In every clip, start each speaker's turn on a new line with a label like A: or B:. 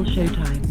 A: showtime.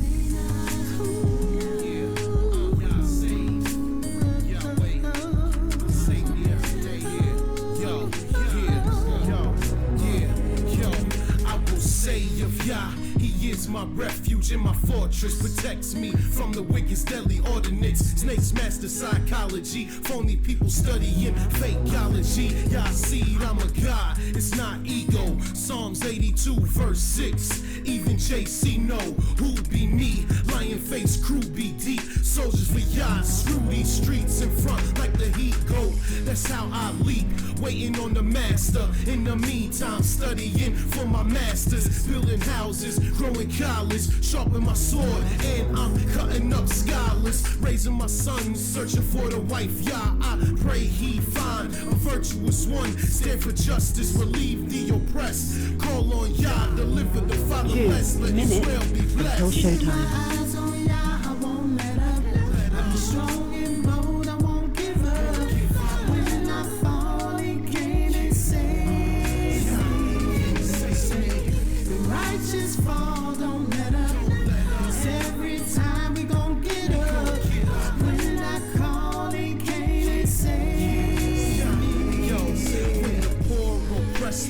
B: YAH, He is my refuge and my fortress, protects me from the wicked's deadly ordinance. Snakes master psychology, phony people studying fakeology. Y'all see I'm a god, it's not ego. Psalms 82 verse 6, even JC know who be me. Lion face crew be deep, soldiers for YAH, screw these streets in front like the heat go. That's how I leap, waiting on the master. In the meantime, studying for my masters, building houses, growing college, sharpen my sword, and I'm cutting up scholars, raising my sons, searching for the wife. YAH, I pray he find a virtuous one, stand for justice, relieve the oppressed. Call on YAH, deliver the fatherless, let Israel be blessed.
A: Until showtime.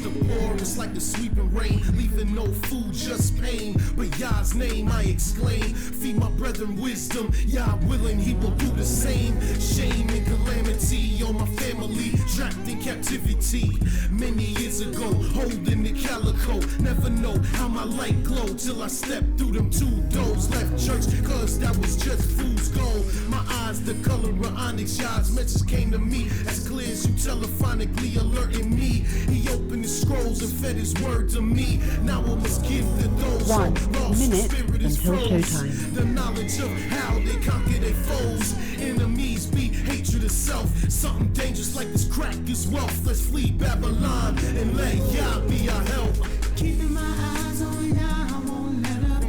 B: The poor is like the sweeping rain, leaving no food, just pain. But YAH's name I exclaim, feed my brethren wisdom. YAH willing, he will do the same. Shame and calamity on my family, trapped in captivity. Many years ago, holding the calico, never know how my light glow till I step through them two doors. Left church, cause that was just fool's gold. My eyes the color of onyx, YAH's message came to me as clear as you telephonically alerting me. He opened the scrolls and fed his word to me. Now I must give to those
A: 1
B: lost.
A: minute
B: Spirit is
A: until
B: froze.
A: showtime.
B: The knowledge of how they conquer their foes. Enemies be hatred itself. Something dangerous like this crack is wealth. Let's flee Babylon and let YAH be our help.
C: Keeping my eyes on YAH, I won't let up.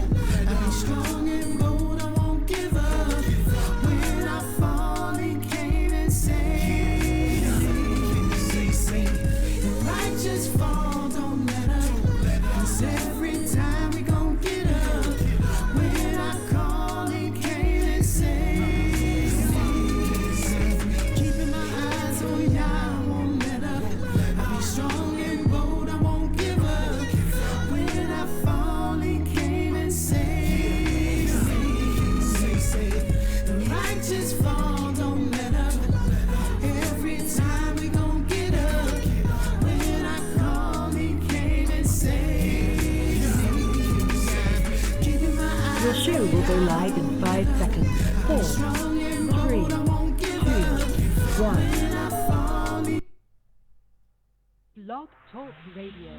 C: I'll be strong and bold, I won't give up. When I fall, he came and saved me. The righteous fall, don't let up. 'Cause every time we gon' get up. When I call, he came and saved me. Keeping my eyes on YAH, I won't let up. I'll be strong and bold, I won't give up. When I fall, he came and saved me. The righteous fall, don't let up. Every time we gon' get up. When I call, he came and saved me. Keeping my eyes
A: Your show will go live in 5 seconds. 4, 3, 2, 1. Blog Talk Radio.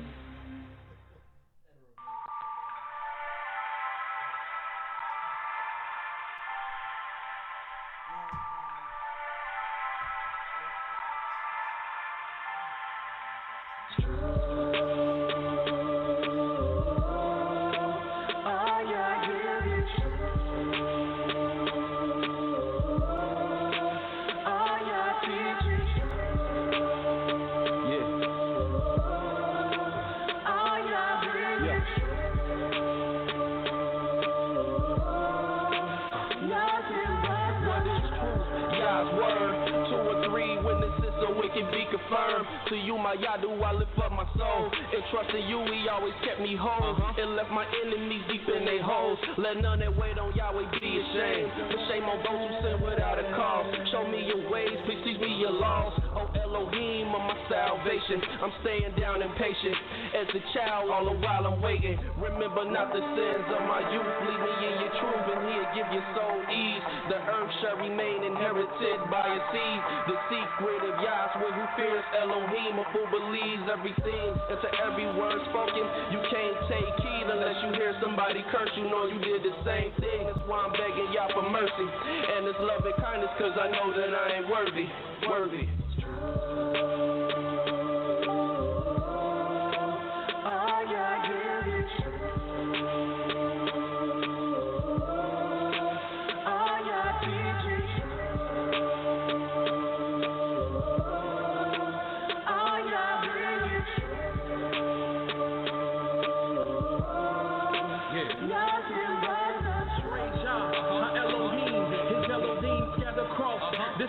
D: To you, my YAH, do I lift up my soul. And trusting you, he always kept me whole. And left my enemies deep in their holes. Let none that wait on Yahweh be ashamed. But shame on those who sin without a cause. Show me your ways, please teach me your laws. Oh Elohim of my salvation, I'm staying down impatient. As a child, all the while I'm waiting. Remember not the sins of my youth. Lead me in your truth, and he'll give your soul ease. The earth shall remain inherited by a seed. The secret of Yah's will who fears Elohim, a fool believes everything, and to every word spoken, you can't take heed unless you hear somebody curse, you know you did the same thing. That's why I'm begging YAH for mercy, and it's love and kindness, cause I know that I ain't worthy.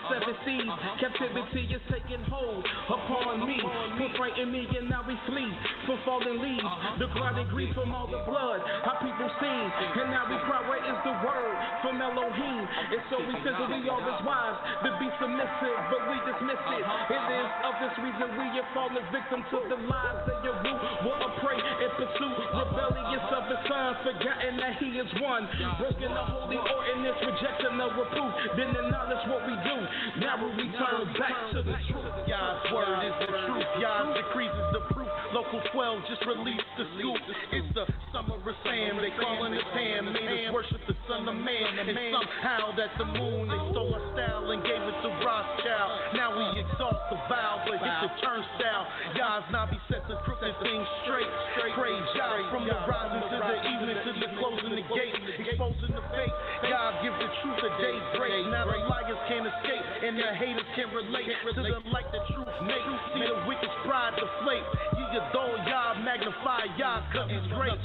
D: the seven seas. Captivity is taking hold upon me. Put frighten me and now we flee from fallen leaves. The blood and grief from all the blood our people seen. And now we cry, where is the word from Elohim? And so we said that we are his wives to be submissive, but we dismiss it. It is of this reason we have fallen victim to the lies that your root will prey and pursue rebellious of his son, forgotten that he is one. Broken the holy ordinance, rejection of reproof, then acknowledge what we do. Now we return back to the truth.
B: Yah's word is the truth. Yah's decrees is the proof. Local 12 just released the scoop. It's the summer of Sam. They calling it Pam. Made us worship the son of man. And somehow that the moon, they stole our style and gave it to Rothschild. Now we exalt the vow, but hit the turnstile. Yah's Nabi sets the crooked things straight. Praise Yah from the rising to the evening to the closing the gate. Exposing the fake. Yah give the truth a day's break. Now the liars can't escape and the haters can't relate to them like the truth make. See the wicked's pride deflate. Ye adore Yah, magnify Yah, cut his grace.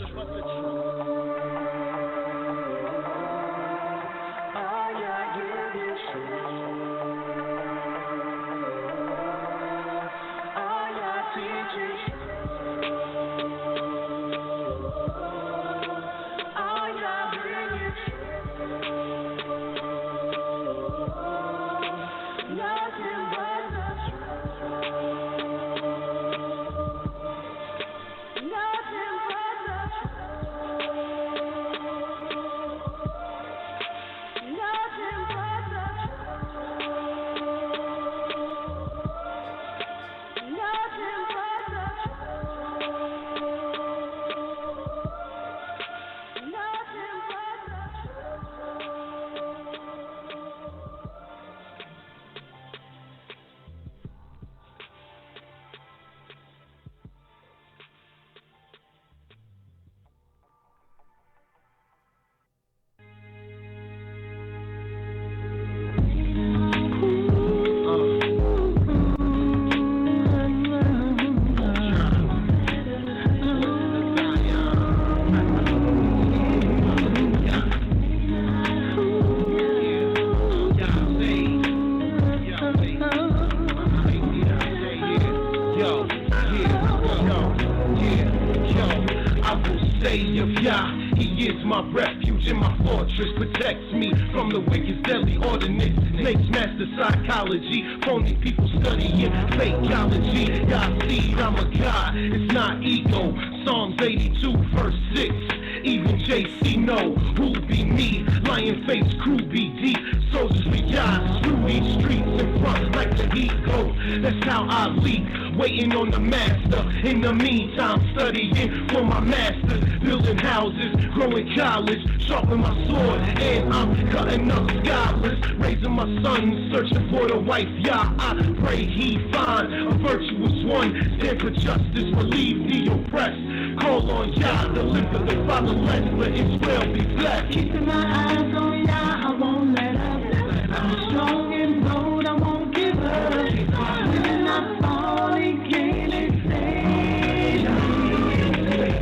B: Phony people studying fakeology. God seed, I'm a god, it's not ego. Psalms 82 verse 6. Even JC know who be me. Lion face crew be deep. Soldiers we die through these streets in front like the heat goes. That's how I leak, waiting on the master. In the meantime, studying for my masters. Building houses, growing college, sharpening my sword, and I'm cutting up scholars. Raising my son, searching for the wife, Yah. I pray he find a virtuous one. Stand for justice, relieve the oppressed. Call on Yah, deliver the fatherless. Let Israel be blessed.
C: Keeping my eyes on Yah, I won't let up. I'm strong and bold, I won't give up. When I fall, he came and saved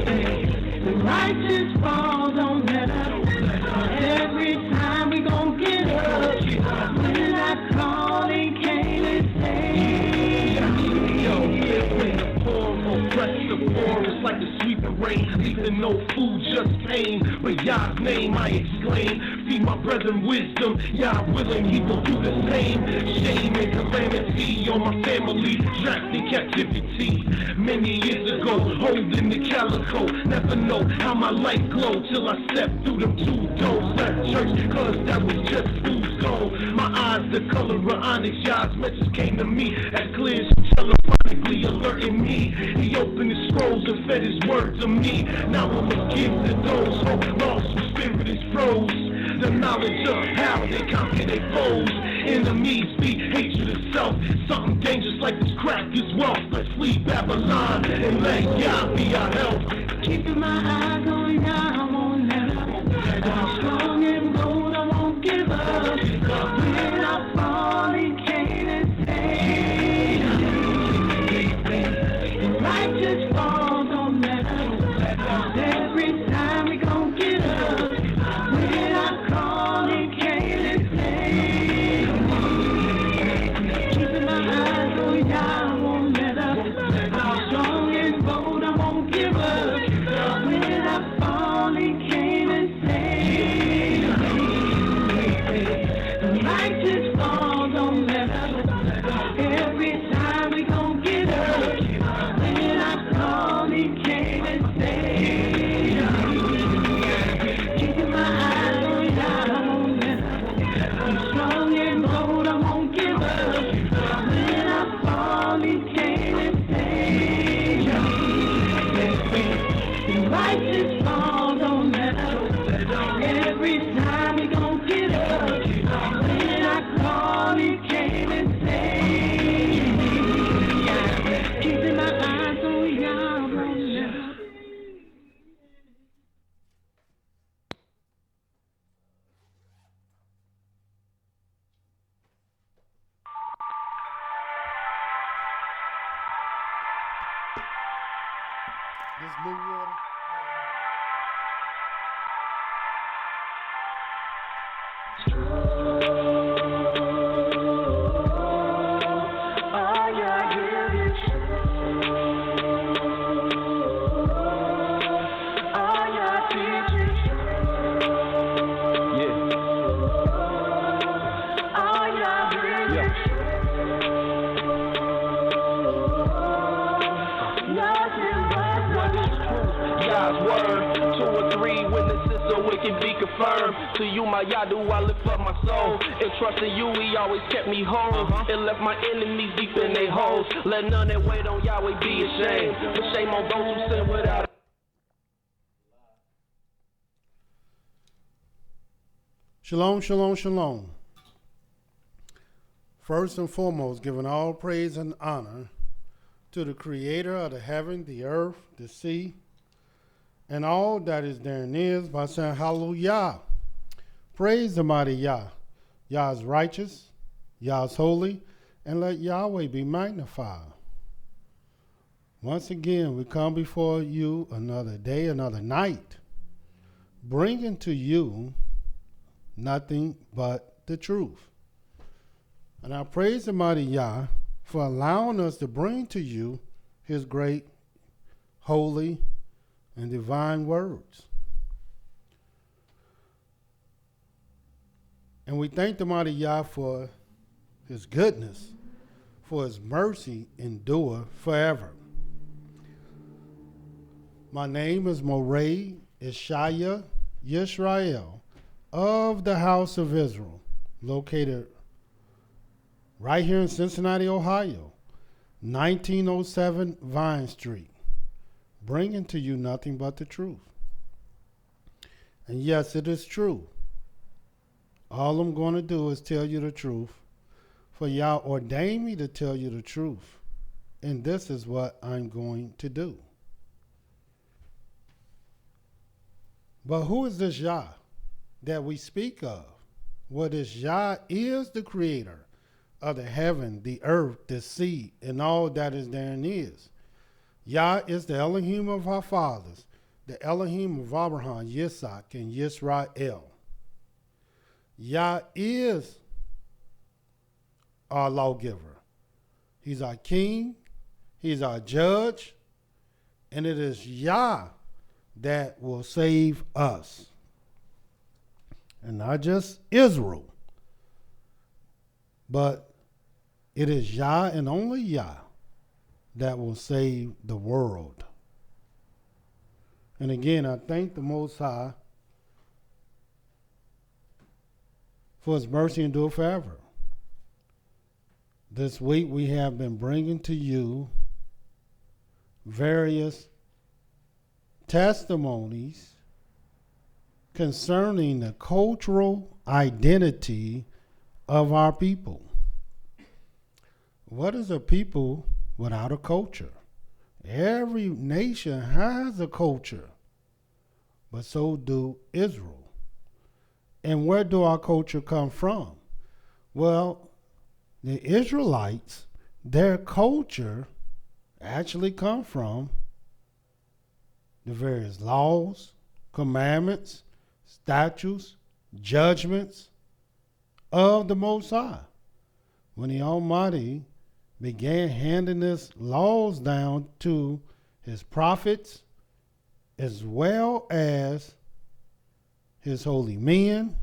C: me. The righteous fall, don't let up. Every time we gon' get up. When I call, he came and saved me.
B: Yo, when the poor oppress the poor, it's like the sweeping rain, leaving no food, just pain. But Yah's name I exclaim, feed my brethren wisdom. Yah willing, he will do the same. Shame and calamity on my family, trapped in captivity. Many years ago, holding the calico. Never know how my life glow till I step through them two doors. Left church, cause that was just food's gold. My eyes the color of onyx. Yah's message came to me as clear as telephonically alerting me. He opened his scrolls and fed his word to me. Now I must give to those hope lost whose spirit is froze. The knowledge of how they conquer their foes. Enemies be hatred itself. Something dangerous like this crack is wealth. Let's flee Babylon and let Yah be our help.
C: Keeping my eyes on Yah, I won't let up. I'm strong and bold, I won't give up. When I fall, he came and saved me. The righteous fall, don't let up. Every time we gon' get up. When I call, he came and saved me.
E: This new water.
D: To you, my Yah-Do, I lift up my soul. And trust in you, he always kept me whole. And left my enemies deep in their holes. Let none that wait on Yahweh be ashamed. For shame on those who sin without.
E: Shalom, shalom, shalom. First and foremost, giving all praise and honor to the creator of the heaven, the earth, the sea, and all that is therein is, by saying hallelujah. Praise the mighty Yah. Yah is righteous, Yah is holy, and let Yahweh be magnified. Once again, we come before you another day, another night, bringing to you nothing but the truth. And I praise the mighty Yah for allowing us to bring to you his great, holy, and divine words. And we thank the mighty Yah for his goodness, for his mercy endure forever. My name is Mowreh IshYAH-Yisrael of the house of Israel, located right here in Cincinnati, Ohio, 1907 Vine Street, bringing to you nothing but the truth. And yes, it is true. All I'm going to do is tell you the truth, for Yah ordained me to tell you the truth, and this is what I'm going to do. But who is this Yah that we speak of? Well, this Yah is the creator of the heaven, the earth, the sea, and all that is therein is. Yah is the Elohim of our fathers, the Elohim of Abraham, Yitzhak, and YIsraEL. Yah is our lawgiver. He's our king. He's our judge. And it is Yah that will save us. And not just Israel, but it is Yah and only Yah that will save the world. And again, I thank the Most High for his mercy endure forever. This week we have been bringing to you various testimonies concerning the cultural identity of our people. What is a people without a culture? Every nation has a culture, but so do Israel. And where do our culture come from? Well, the Israelites, their culture actually come from the various laws, commandments, statutes, judgments of the Most High. When the Almighty began handing his laws down to his prophets, as well as his holy men,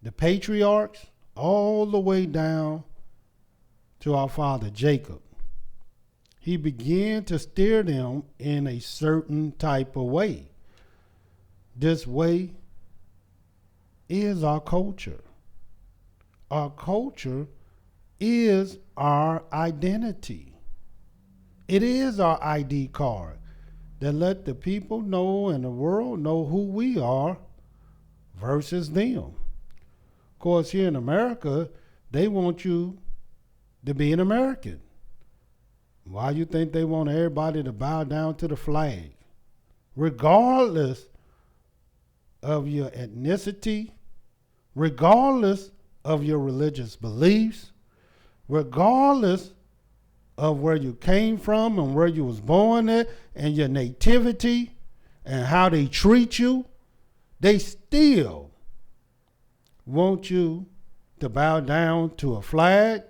E: the patriarchs, all the way down to our father Jacob. He began to steer them in a certain type of way. This way is our culture. Our culture is our identity. It is our ID card that let the people know and the world know who we are versus them. Of course, here in America, they want you to be an American. Why you think they want everybody to bow down to the flag? Regardless of your ethnicity, regardless of your religious beliefs, regardless of where you came from and where you was born at and your nativity and how they treat you, they still want you to bow down to a flag,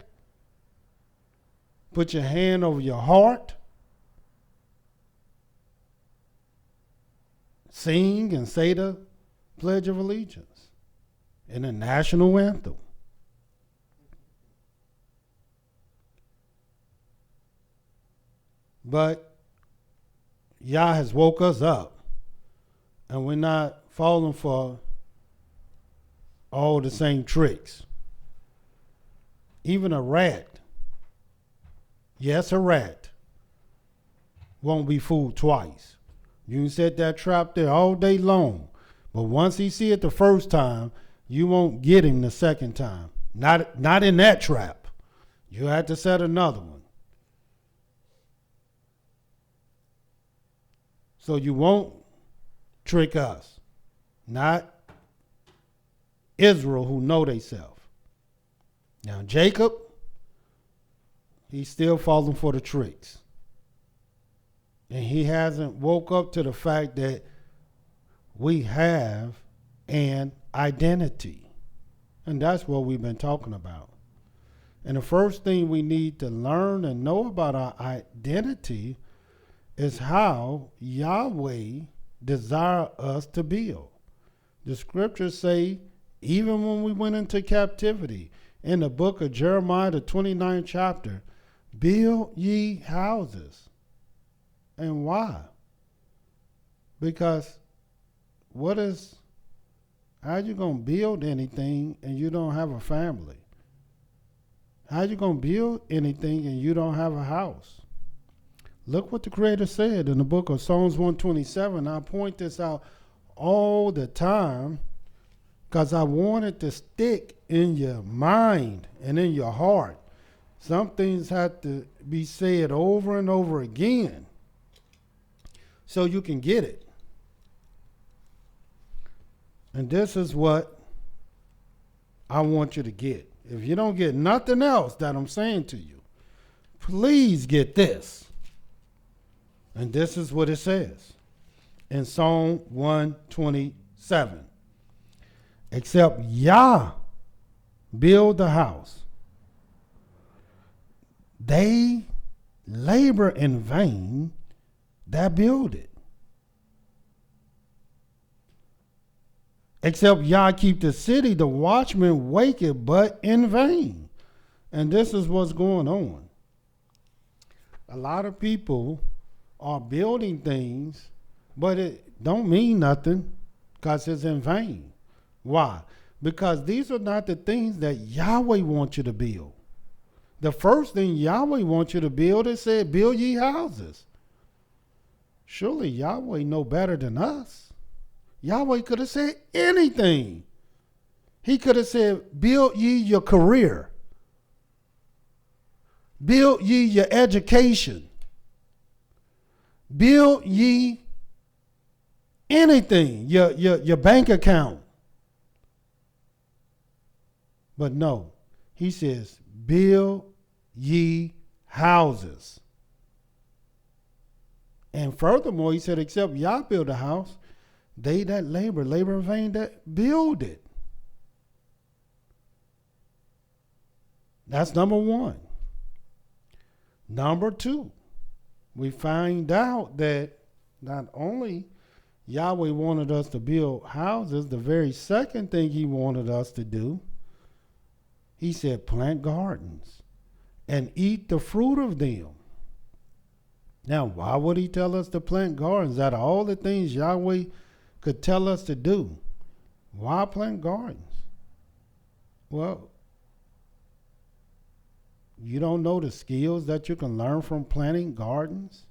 E: put your hand over your heart, sing and say the Pledge of Allegiance and the national anthem. But Yah has woke us up, and we're not falling for all the same tricks. Even a rat, yes, a rat, won't be fooled twice. You can set that trap there all day long, but once he see it the first time, you won't get him the second time. Not in that trap. You have to set another one. So you won't trick us, not Israel who know theyself. Now Jacob, he's still falling for the tricks. And he hasn't woke up to the fact that we have an identity. And that's what we've been talking about. And the first thing we need to learn and know about our identity is how Yahweh desire us to build. The scriptures say, even when we went into captivity, in the book of Jeremiah, the 29th chapter, build ye houses. And why? Because how you going to build anything and you don't have a family? How you going to build anything and you don't have a house? Look what the Creator said in the book of Psalms 127. I point this out all the time because I want it to stick in your mind and in your heart. Some things have to be said over and over again so you can get it. And this is what I want you to get. If you don't get nothing else that I'm saying to you, please get this. And this is what it says in Psalm 127. Except Yah build the house, they labor in vain that build it. Except Yah keep the city, the watchman waketh but in vain. And this is what's going on. A lot of people are building things, but it don't mean nothing because it's in vain. Why? Because these are not the things that Yahweh wants you to build. The first thing Yahweh wants you to build is said, build ye houses. Surely Yahweh know better than us. Yahweh could have said anything. He could have said, build ye your career. Build ye your education. Build ye anything, your bank account. But no, he says, build ye houses. And furthermore, he said, except Yah build a house, they that labor in vain that build it. That's number one. Number two, we find out that not only Yahweh wanted us to build houses, the very second thing he wanted us to do, he said, plant gardens and eat the fruit of them. Now, why would he tell us to plant gardens? Out of all the things Yahweh could tell us to do, why plant gardens? Well, you don't know the skills that you can learn from planting gardens?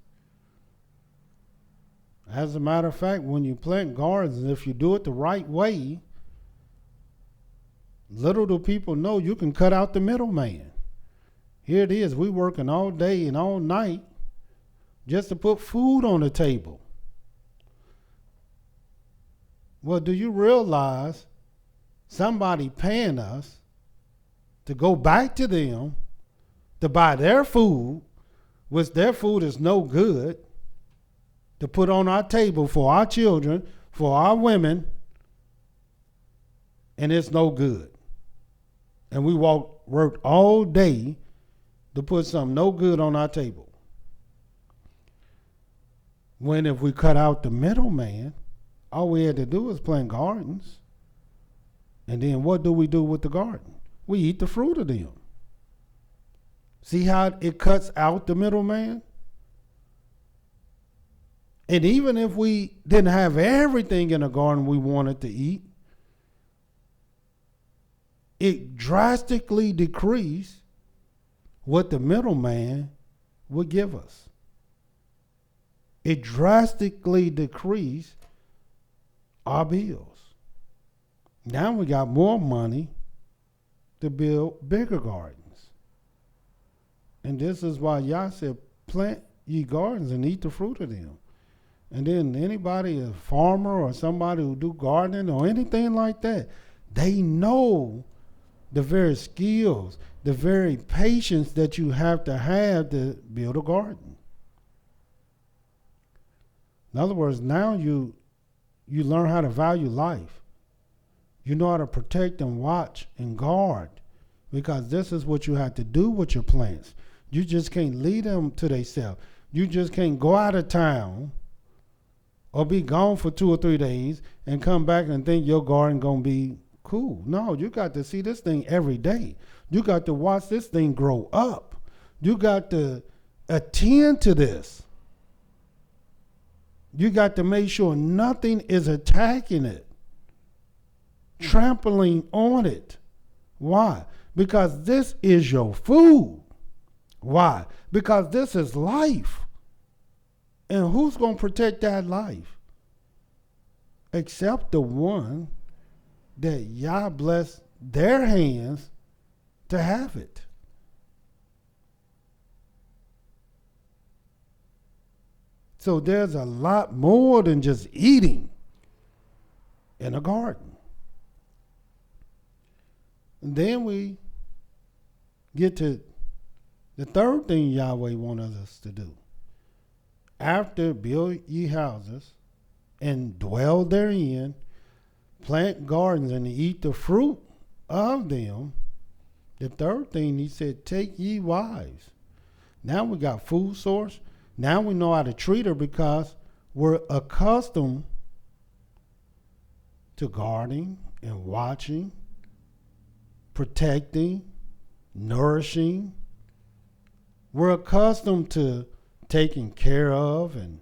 E: As a matter of fact, when you plant gardens, if you do it the right way, little do people know you can cut out the middleman. Here it is, we working all day and all night just to put food on the table. Well, do you realize somebody paying us to go back to them to buy their food which their food is no good, to put on our table for our children, for our women, and it's no good. And we worked all day to put something no good on our table. When if we cut out the middleman, all we had to do was plant gardens. And then what do we do with the garden? We eat the fruit of them. See how it cuts out the middleman? And even if we didn't have everything in the garden we wanted to eat, it drastically decreased what the middleman would give us. It drastically decreased our bills. Now we got more money to build bigger gardens. And this is why Yah said, plant ye gardens and eat the fruit of them. And then anybody, a farmer or somebody who do gardening or anything like that, they know the very skills, the very patience that you have to build a garden. In other words, now you learn how to value life. You know how to protect and watch and guard, because this is what you have to do with your plants. You just can't leave them to themselves. You just can't go out of town or be gone for 2 or 3 days and come back and think your garden gonna be cool. No, you got to see this thing every day. You got to watch this thing grow up. You got to attend to this. You got to make sure nothing is attacking it, trampling on it. Why? Because this is your food. Why? Because this is life. And who's going to protect that life? Except the one that Yah blessed their hands to have it. So there's a lot more than just eating in a garden. And then we get to the third thing Yahweh wanted us to do. After build ye houses and dwell therein, plant gardens and eat the fruit of them, the third thing he said, take ye wives. Now we got food source. Now we know how to treat her because we're accustomed to guarding and watching, protecting, nourishing. We're accustomed to taking care of, and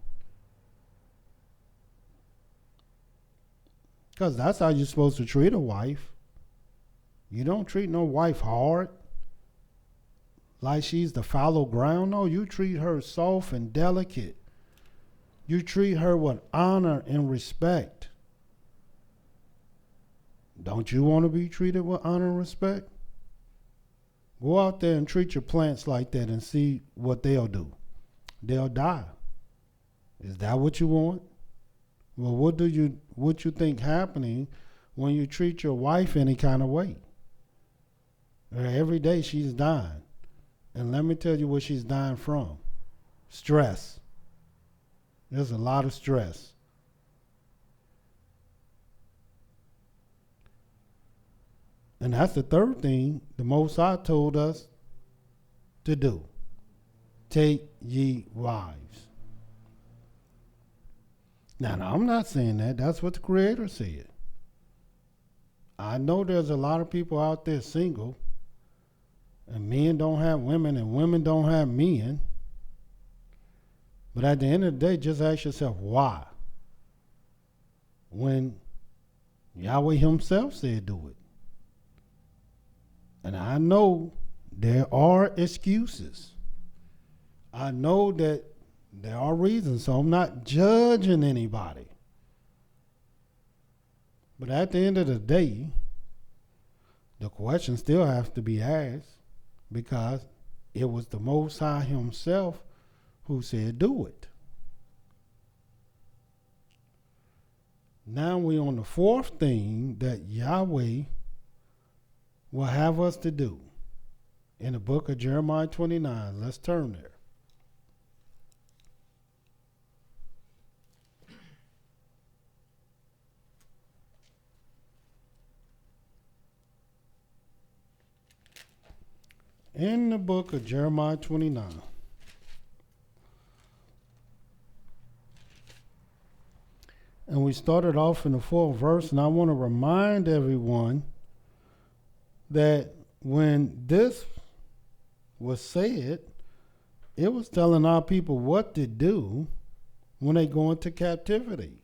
E: because that's how you're supposed to treat a wife. You don't treat no wife hard, like she's the fallow ground. No, you treat her soft and delicate. You treat her with honor and respect. Don't you want to be treated with honor and respect? Go out there and treat your plants like that and see what they'll do. They'll die. Is that what you want? Well, what you think happening when you treat your wife any kind of way? Every day she's dying. And let me tell you what she's dying from. Stress. There's a lot of stress. And that's the third thing the Most High told us to do. Take ye wives. Now, I'm not saying that. That's what the Creator said. I know there's a lot of people out there single, and men don't have women, and women don't have men. But at the end of the day, just ask yourself, why? When Yahweh himself said do it. And I know there are excuses. I know that there are reasons, so I'm not judging anybody. But at the end of the day, the question still has to be asked, because it was the Most High himself who said do it. Now we're on the fourth thing that Yahweh will have us to do. In the book of Jeremiah 29, let's turn there. in the book of Jeremiah 29. And we started off in the 4th verse, and I want to remind everyone that when this was said, it was telling our people what to do when they go into captivity.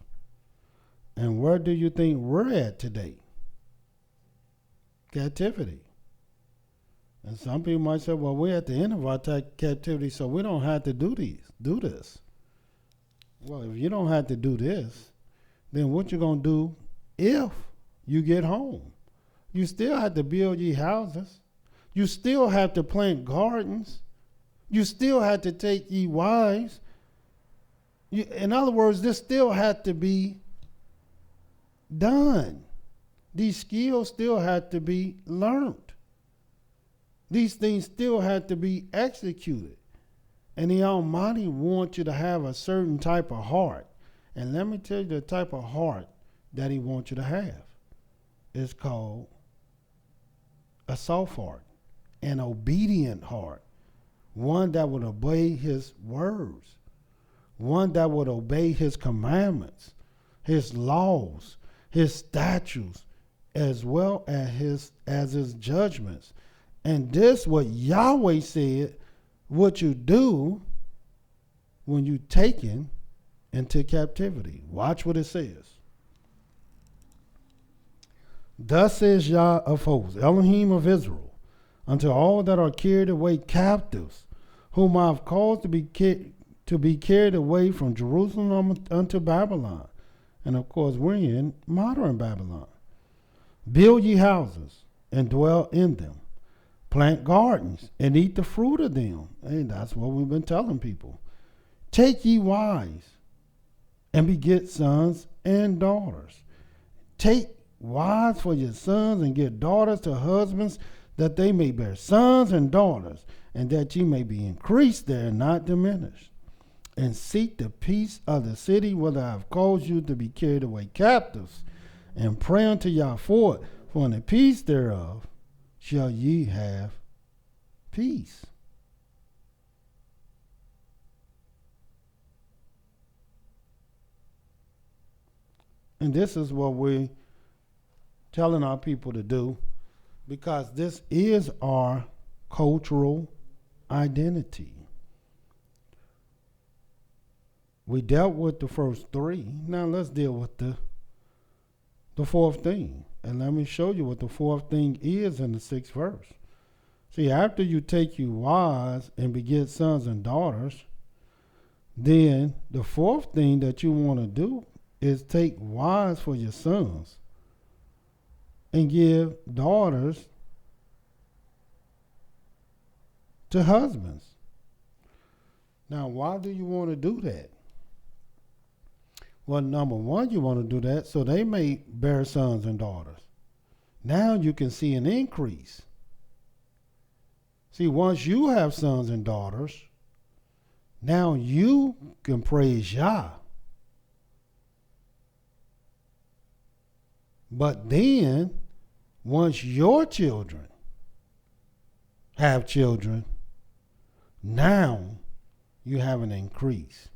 E: And where do you think we're at today? Captivity. And some people might say, well, we're at the end of our captivity, so we don't have to do this. Well, if you don't have to do this, then what you going to do if you get home? You still have to build ye houses. You still have to plant gardens. You still have to take ye wives. In other words, this still had to be done. These skills still had to be learned. These things still had to be executed. And the Almighty wants you to have a certain type of heart. And let me tell you the type of heart that he wants you to have. It's called a soft heart, an obedient heart, one that would obey his words, one that would obey his commandments, his laws, his statutes, as well as his judgments. And this what Yahweh said, what you do when you taken into captivity. Watch what it says. Thus says Yah of hosts, Elohim of Israel, unto all that are carried away captives, whom I have caused to be carried away from Jerusalem unto Babylon. And of course, we're in modern Babylon. Build ye houses and dwell in them. Plant gardens and eat the fruit of them. And that's what we've been telling people. Take ye wives and beget sons and daughters. Take wives for your sons and get daughters to husbands, that they may bear sons and daughters, and that ye may be increased there and not diminished. And seek the peace of the city whither I have caused you to be carried away captives, and pray unto Yah for it, for in the peace thereof shall ye have peace. And this is what we're telling our people to do, because this is our cultural identity. We dealt with the first three. Now let's deal with the fourth thing. And let me show you what the fourth thing is in the 6th verse. See, after you take you wives and beget sons and daughters, then the fourth thing that you want to do is take wives for your sons and give daughters to husbands. Now, why do you want to do that? Well, number one, you want to do that so they may bear sons and daughters. Now you can see an increase. See, once you have sons and daughters, now you can praise Yah. But then, once your children have children, now you have an increase.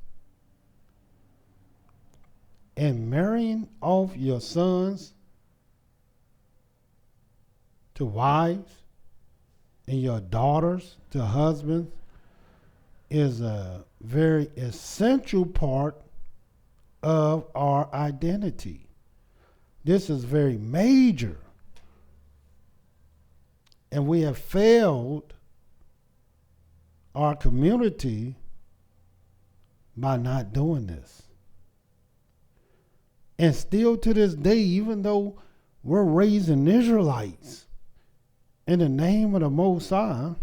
E: And marrying off your sons to wives and your daughters to husbands is a very essential part of our identity. This is very major. And we have failed our community by not doing this. And still to this day, even though we're raising Israelites in the name of the Most High,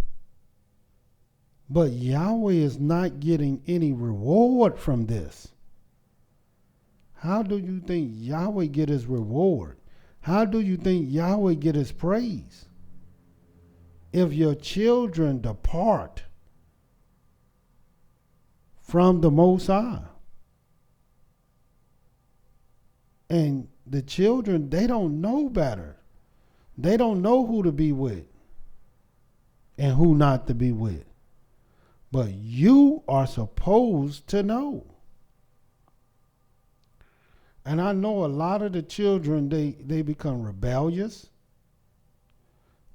E: but Yahweh is not getting any reward from this. How do you think Yahweh get his reward? How do you think Yahweh get his praise? If your children depart from the Most High, and the children, they don't know better. They don't know who to be with. and who not to be with. But you are supposed to know. And I know a lot of the children, they become rebellious.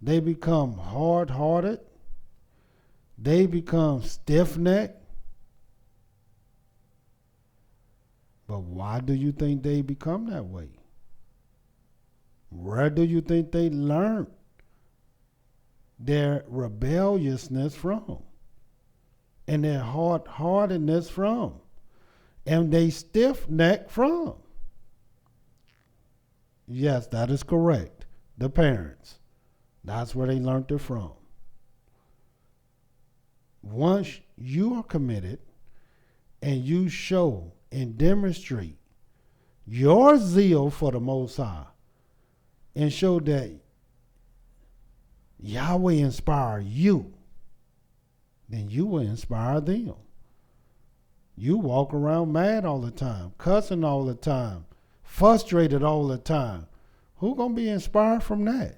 E: They become hard-hearted. They become stiff-necked. But why do you think they become that way? Where do you think they learned their rebelliousness from? And their hard-heartedness from? And they stiff-necked from? Yes, that is correct. The parents. That's where they learned it from. Once you are committed and you show and demonstrate your zeal for the Most High and show that Yahweh inspire you, then you will inspire them. You walk around mad all the time, cussing all the time, frustrated all the time. Who gonna be inspired from that?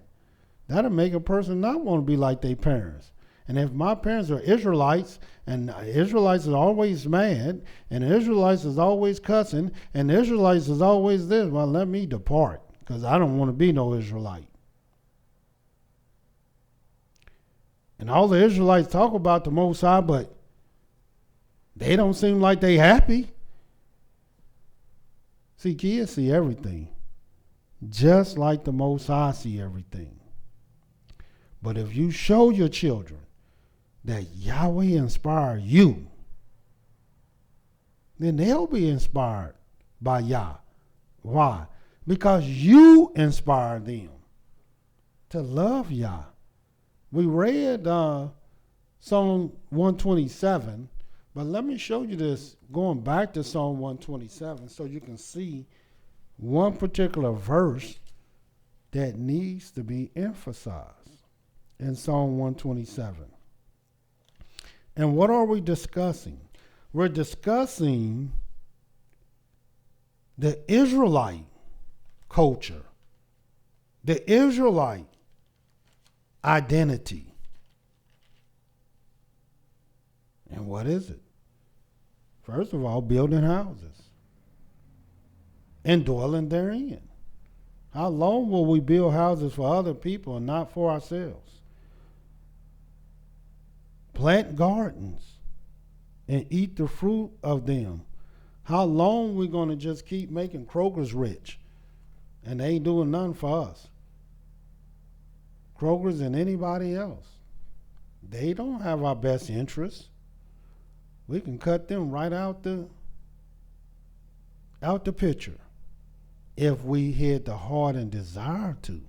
E: That'll make a person not want to be like their parents. And if my parents are Israelites, and Israelites is always mad, and Israelites is always cussing, and Israelites is always this, well, let me depart, because I don't want to be no Israelite. And all the Israelites talk about the Most High, but they don't seem like they happy. See, kids see everything, just like the Most High see everything. But if you show your children that Yahweh inspired you, then they'll be inspired by Yah. Why? Because you inspired them to love Yah. We read Psalm 127, but let me show you this, going back to Psalm 127, so you can see one particular verse that needs to be emphasized in Psalm 127. And what are we discussing? We're discussing the Israelite culture, the Israelite identity. And what is it? First of all, building houses and dwelling therein. How long will we build houses for other people and not for ourselves? Plant gardens and eat the fruit of them. How long we going to just keep making Kroger's rich and they ain't doing nothing for us? Kroger's and anybody else. They don't have our best interests. We can cut them right out the picture if we had the heart and desire to.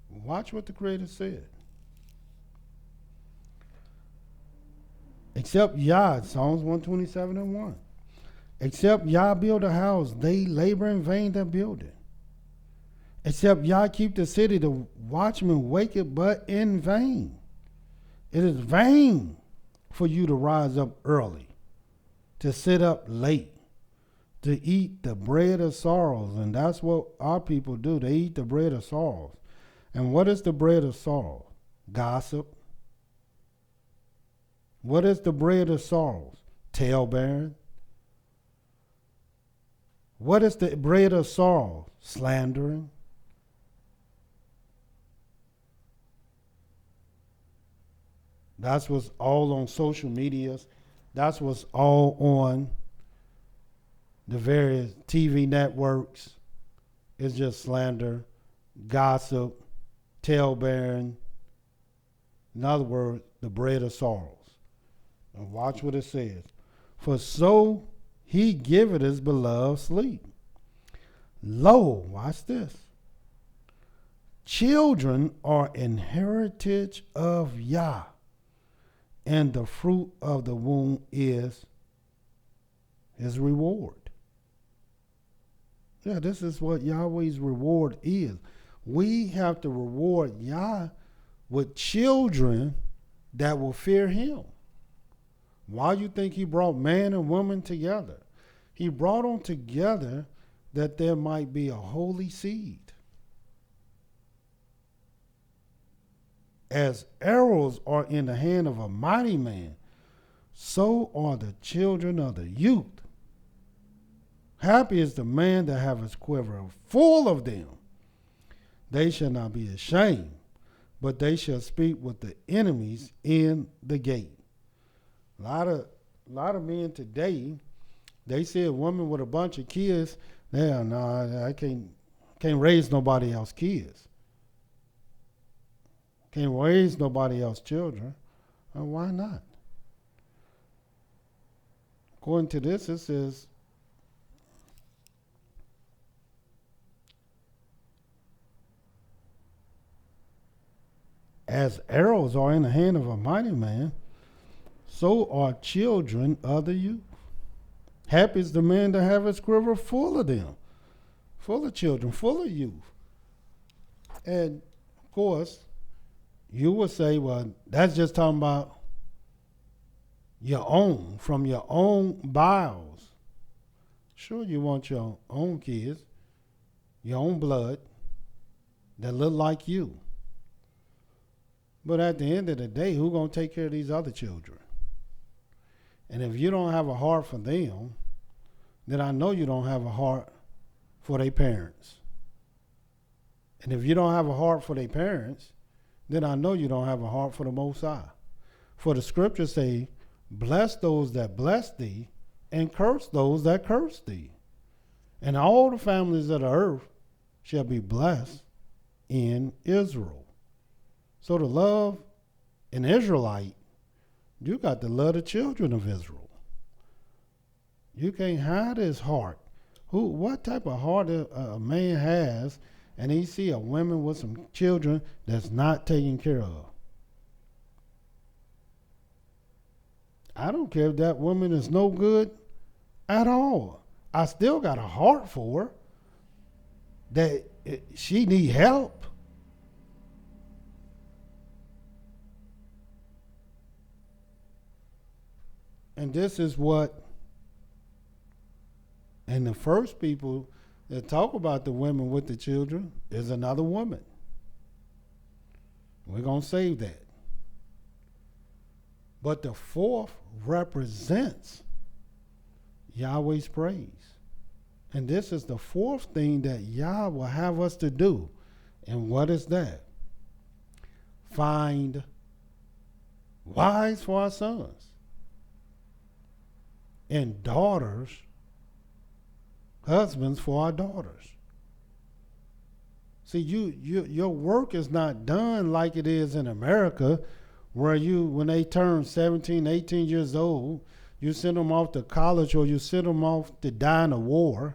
E: Watch what the Creator said. Except Yah, Psalms 127:1. Except Yah build a house, they labor in vain that build it. Except Yah keep the city, the watchman waketh but in vain. It is vain for you to rise up early, to sit up late, to eat the bread of sorrows. And that's what our people do. They eat the bread of sorrows. And what is the bread of sorrow? Gossip. What is the bread of sorrows? Talebearing. What is the bread of sorrow? Slandering. That's what's all on social medias. That's what's all on the various TV networks. It's just slander, gossip, talebearing. In other words, the bread of sorrows. And watch what it says. For so he giveth his beloved sleep. Lo, watch this. Children are an heritage of Yah, and the fruit of the womb is his reward. Yeah, this is what Yahweh's reward is. We have to reward Yah with children that will fear him. Why do you think he brought man and woman together? He brought them together that there might be a holy seed. As arrows are in the hand of a mighty man, so are the children of the youth. Happy is the man that have his quiver full of them. They shall not be ashamed, but they shall speak with the enemies in the gate. A lot of men today, they see a woman with a bunch of kids. No, I can't raise nobody else's kids. Can't raise nobody else's children. Why not? According to this, it says, as arrows are in the hand of a mighty man, so are children of the youth. Happy is the man that have his quiver full of them, full of children, full of youth. And of course, you would say, well, that's just talking about your own, from your own bowels. Sure, you want your own kids, your own blood, that look like you. But at the end of the day, who's going to take care of these other children? And if you don't have a heart for them, then I know you don't have a heart for their parents. And if you don't have a heart for their parents, then I know you don't have a heart for the Most High. For the scriptures say, bless those that bless thee, and curse those that curse thee. And all the families of the earth shall be blessed in Israel. So to love an Israelite, you got to love the children of Israel. You can't hide his heart. What type of heart a man has, and he see a woman with some children that's not taken care of? I don't care if that woman is no good at all. I still got a heart for her, that she need help. And this is what, and the first people that talk about the women with the children is another woman. We're going to save that. But the fourth represents Yahweh's praise. And this is the fourth thing that Yah will have us to do. And what is that? Find wives for our sons and daughters, husbands for our daughters. See, your work is not done like it is in America, where when they turn 17, 18 years old, you send them off to college or you send them off to die in a war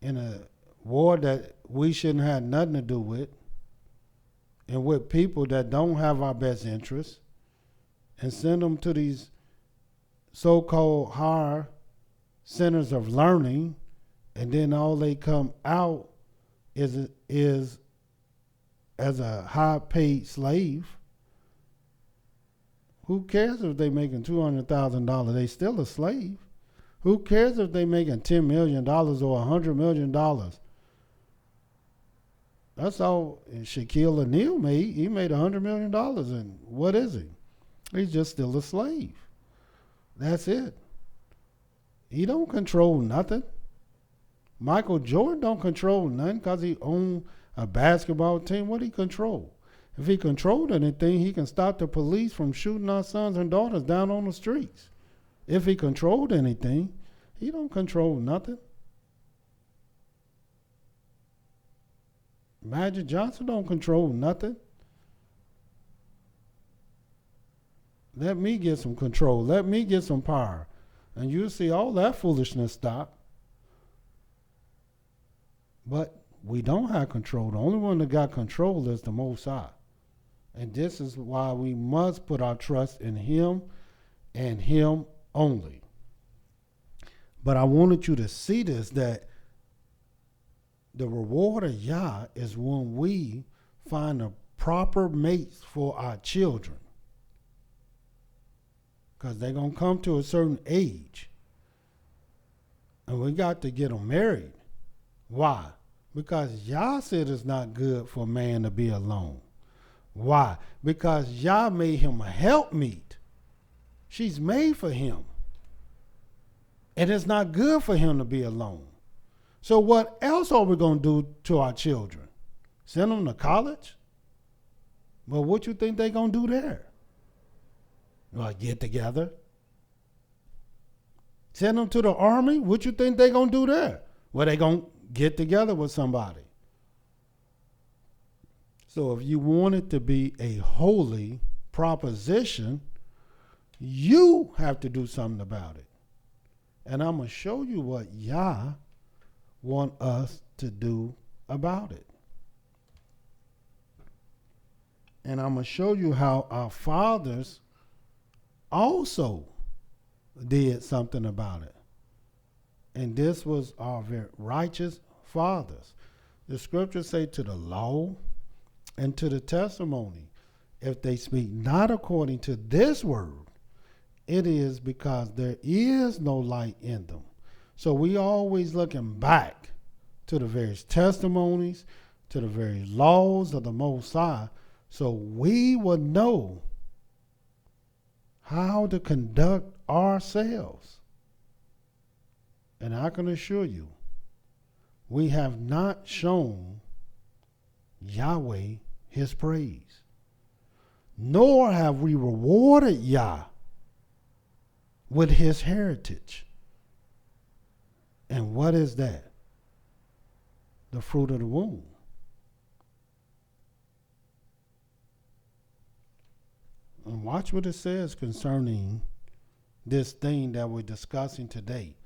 E: that we shouldn't have nothing to do with, and with people that don't have our best interests, and send them to these so-called higher centers of learning, and then all they come out is as a high-paid slave. Who cares if they making $200,000? They still a slave. Who cares if they making $10 million or $100 million? That's all Shaquille O'Neal made. He made $100 million, and what is he? He's just still a slave. That's it. He don't control nothing. Michael Jordan don't control nothing because he owned a basketball team. What he control? If he controlled anything, he can stop the police from shooting our sons and daughters down on the streets. If he controlled anything, he don't control nothing. Magic Johnson don't control nothing. Let me get some control. Let me get some power. And you'll see all that foolishness stop. But we don't have control. The only one that got control is the Most High. And this is why we must put our trust in Him and Him only. But I wanted you to see this, that the reward of Yah is when we find the proper mates for our children. Because they're going to come to a certain age. And we got to get them married. Why? Because Yah said it's not good for man to be alone. Why? Because Yah made him a helpmeet. She's made for him. And it's not good for him to be alone. So what else are we going to do to our children? Send them to college? Well, what you think they're going to do there? Well, get together. Send them to the army? What you think they're going to do there? Well, they're going to get together with somebody. So if you want it to be a holy proposition, you have to do something about it. And I'm going to show you what Yah want us to do about it. And I'm going to show you how our fathers also did something about it. And this was our very righteous fathers. The scriptures say to the law and to the testimony, if they speak not according to this word, it is because there is no light in them. So we always looking back to the various testimonies, to the various laws of the Most High, so we will know how to conduct ourselves. And I can assure you, we have not shown Yahweh his praise, nor have we rewarded Yah with his heritage. And what is that? The fruit of the womb. And watch what it says concerning this thing that we're discussing today.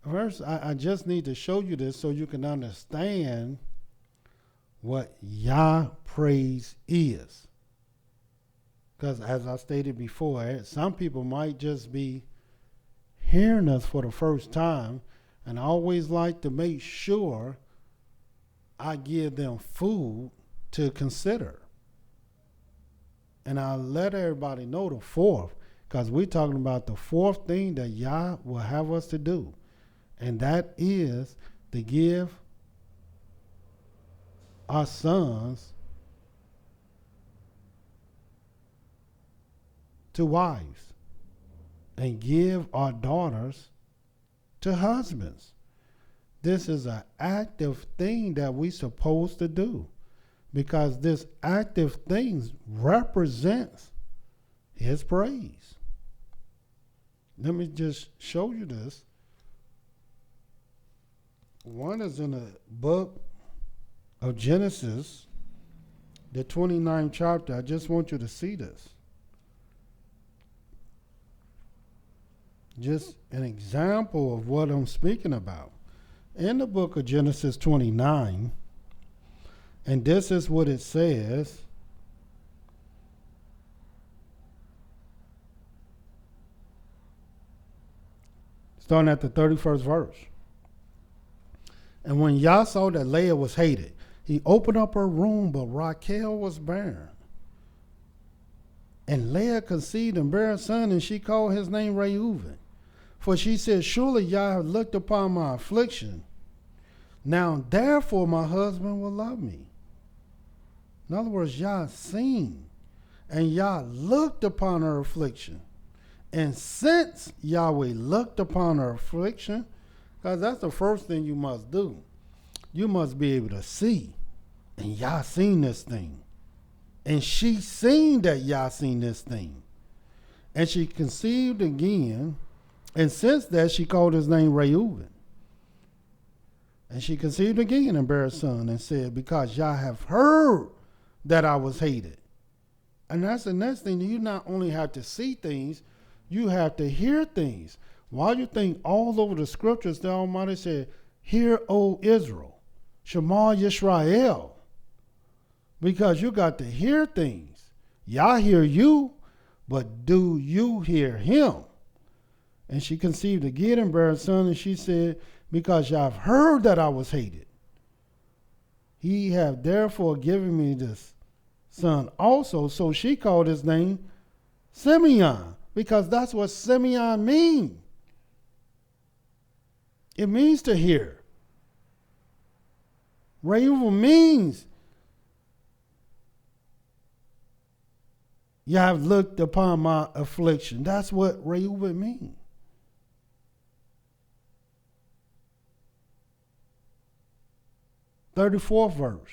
E: First, I just need to show you this so you can understand what Yah praise is. Because as I stated before, some people might just be hearing us for the first time, and I always like to make sure I give them food to consider. And I'll let everybody know the fourth, because we're talking about the fourth thing that Yah will have us to do. And that is to give our sons to wives and give our daughters to husbands. This is an active thing that we're supposed to do, because this active thing represents his praise. Let me just show you this. One is in the book of Genesis, the 29th chapter. I just want you to see this. Just an example of what I'm speaking about. In the book of Genesis 29, and this is what it says. Starting at the 31st verse. And when Yah saw that Leah was hated, he opened up her room, but Rachel was barren. And Leah conceived and bare a son, and she called his name Reuben. For she said, surely Yah hath looked upon my affliction. Now therefore my husband will love me. In other words, Yah seen, and Yah looked upon her affliction. And since Yahweh looked upon her affliction, because that's the first thing you must do. You must be able to see. And Yah seen this thing. And she seen that Yah seen this thing. And she conceived again. And since that, she called his name Reuben. And she conceived again and bare a son, and said, because Yah have heard that I was hated. And that's the next thing. You not only have to see things, you have to hear things. Why do you think all over the scriptures the Almighty said, hear, O Israel, Shema YIsraEL? Because you got to hear things. Yah hear you, but do you hear him? And she conceived again and bare a son, and she said, because Yah have heard that I was hated, he have therefore given me this son also. So she called his name Simeon, because that's what Simeon means. It means to hear. Reuben means You have looked upon my affliction. That's what Reuben means. "34th verse.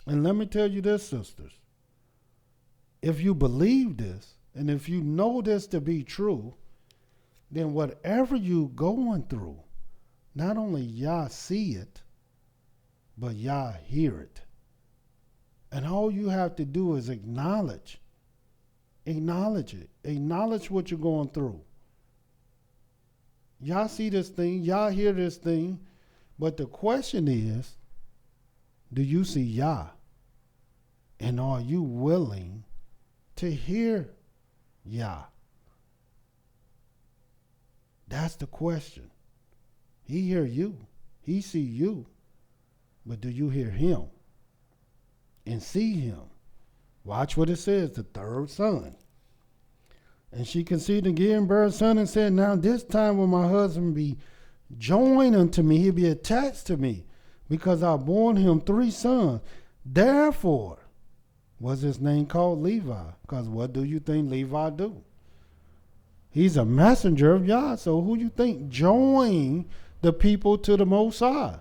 E: And let me tell you this, sisters. If you believe this, and if you know this to be true, then whatever you going through, not only Yah see it, but Yah hear it. And all you have to do is acknowledge it. Acknowledge what you're going through. Yah see this thing, Yah hear this thing, but the question is, do you see Yah? And are you willing to hear Yah? That's the question. He hear you. He see you. But do you hear him and see him? Watch what it says, the third son. "And she conceived again, bare a son, and said, Now this time will my husband be joined unto me, he'll be attached to me, because I born him 3 sons. Therefore was his name called Levi." Because what do you think Levi do? He's a messenger of Yah. So who you think joined the people to the Most High?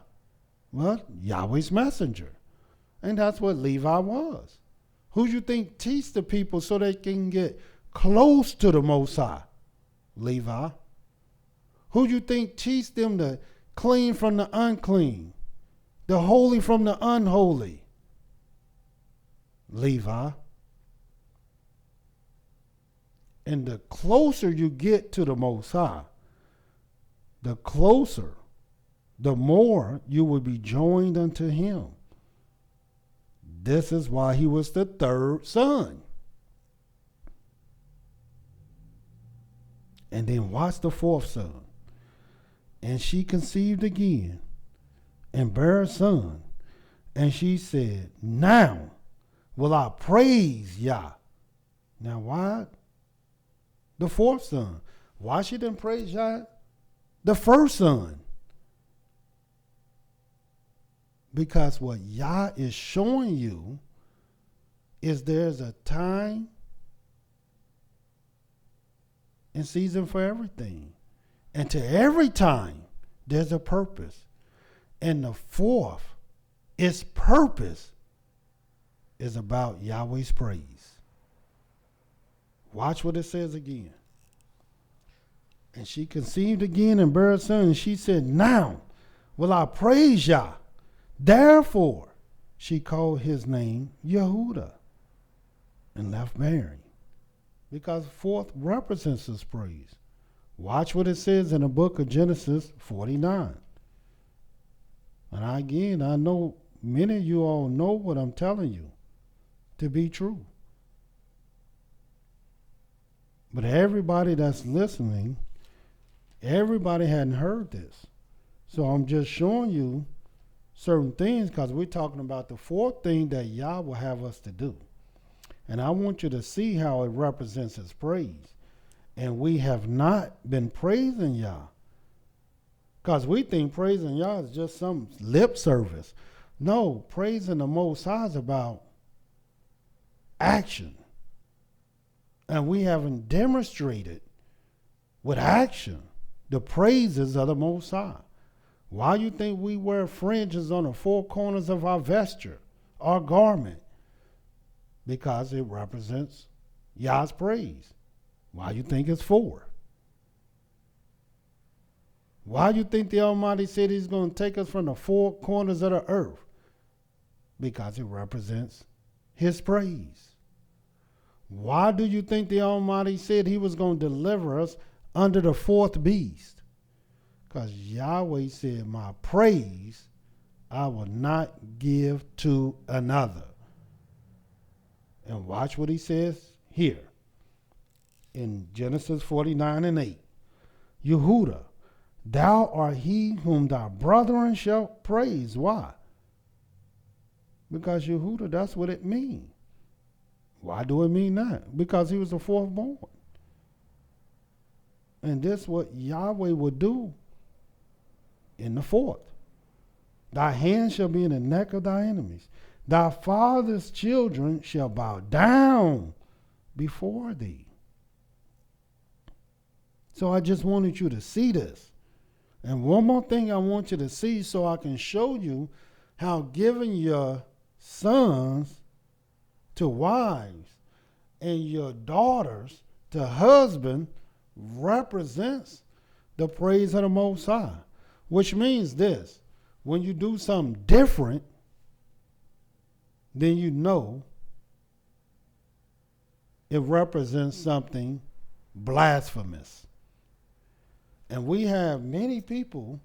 E: Well, Yahweh's messenger. And that's what Levi was. Who you think teach the people so they can get close to the Most High? Levi. Who you think teach them to clean from the unclean, the holy from the unholy? Levi. And the closer you get to the Most High, the closer, the more you will be joined unto him. This is why he was the 3rd son. And then watch the 4th son. "And she conceived again, and bare a son. And she said, Now will I praise Yah." Now why the 4th son? Why she didn't praise Yah the 1st son? Because what Yah is showing you is there's a time and season for everything. And to every time, there's a purpose. And the 4th, its purpose is about Yahweh's praise. Watch what it says again. "And she conceived again and bare a son, and she said, Now will I praise Yah. Therefore she called his name Yehudah, and left bearing." Because 4th represents his praise. Watch what it says in the book of Genesis 49. And I know many of you all know what I'm telling you to be true. But everybody that's listening, everybody hadn't heard this. So I'm just showing you certain things because we're talking about the 4th thing that Yah will have us to do. And I want you to see how it represents his praise. And we have not been praising Yah. Because we think praising Yah is just some lip service. No, praising the Most High is about action. And we haven't demonstrated with action the praises of the Most High. Why you think we wear fringes on the 4 corners of our vesture, our garment? Because it represents Yah's praise. Why you think it's 4? Why you think the Almighty said he's going to take us from the 4 corners of the earth? Because it represents his praise. Why do you think the Almighty said he was going to deliver us under the 4th beast? Because Yahweh said, my praise I will not give to another. And watch what he says here in Genesis 49:8. Yehudah, thou art he whom thy brethren shall praise. Why? Because Yehudah, that's what it means. Why do it mean that? Because he was the 4th born. And this is what Yahweh would do in the 4th. Thy hand shall be in the neck of thy enemies. Thy father's children shall bow down before thee. So I just wanted you to see this. And one more thing I want you to see so I can show you how giving your sons to wives and your daughters to husband represents the praise of the Most High. Which means this: when you do something different, then you know it represents something blasphemous. And we have many people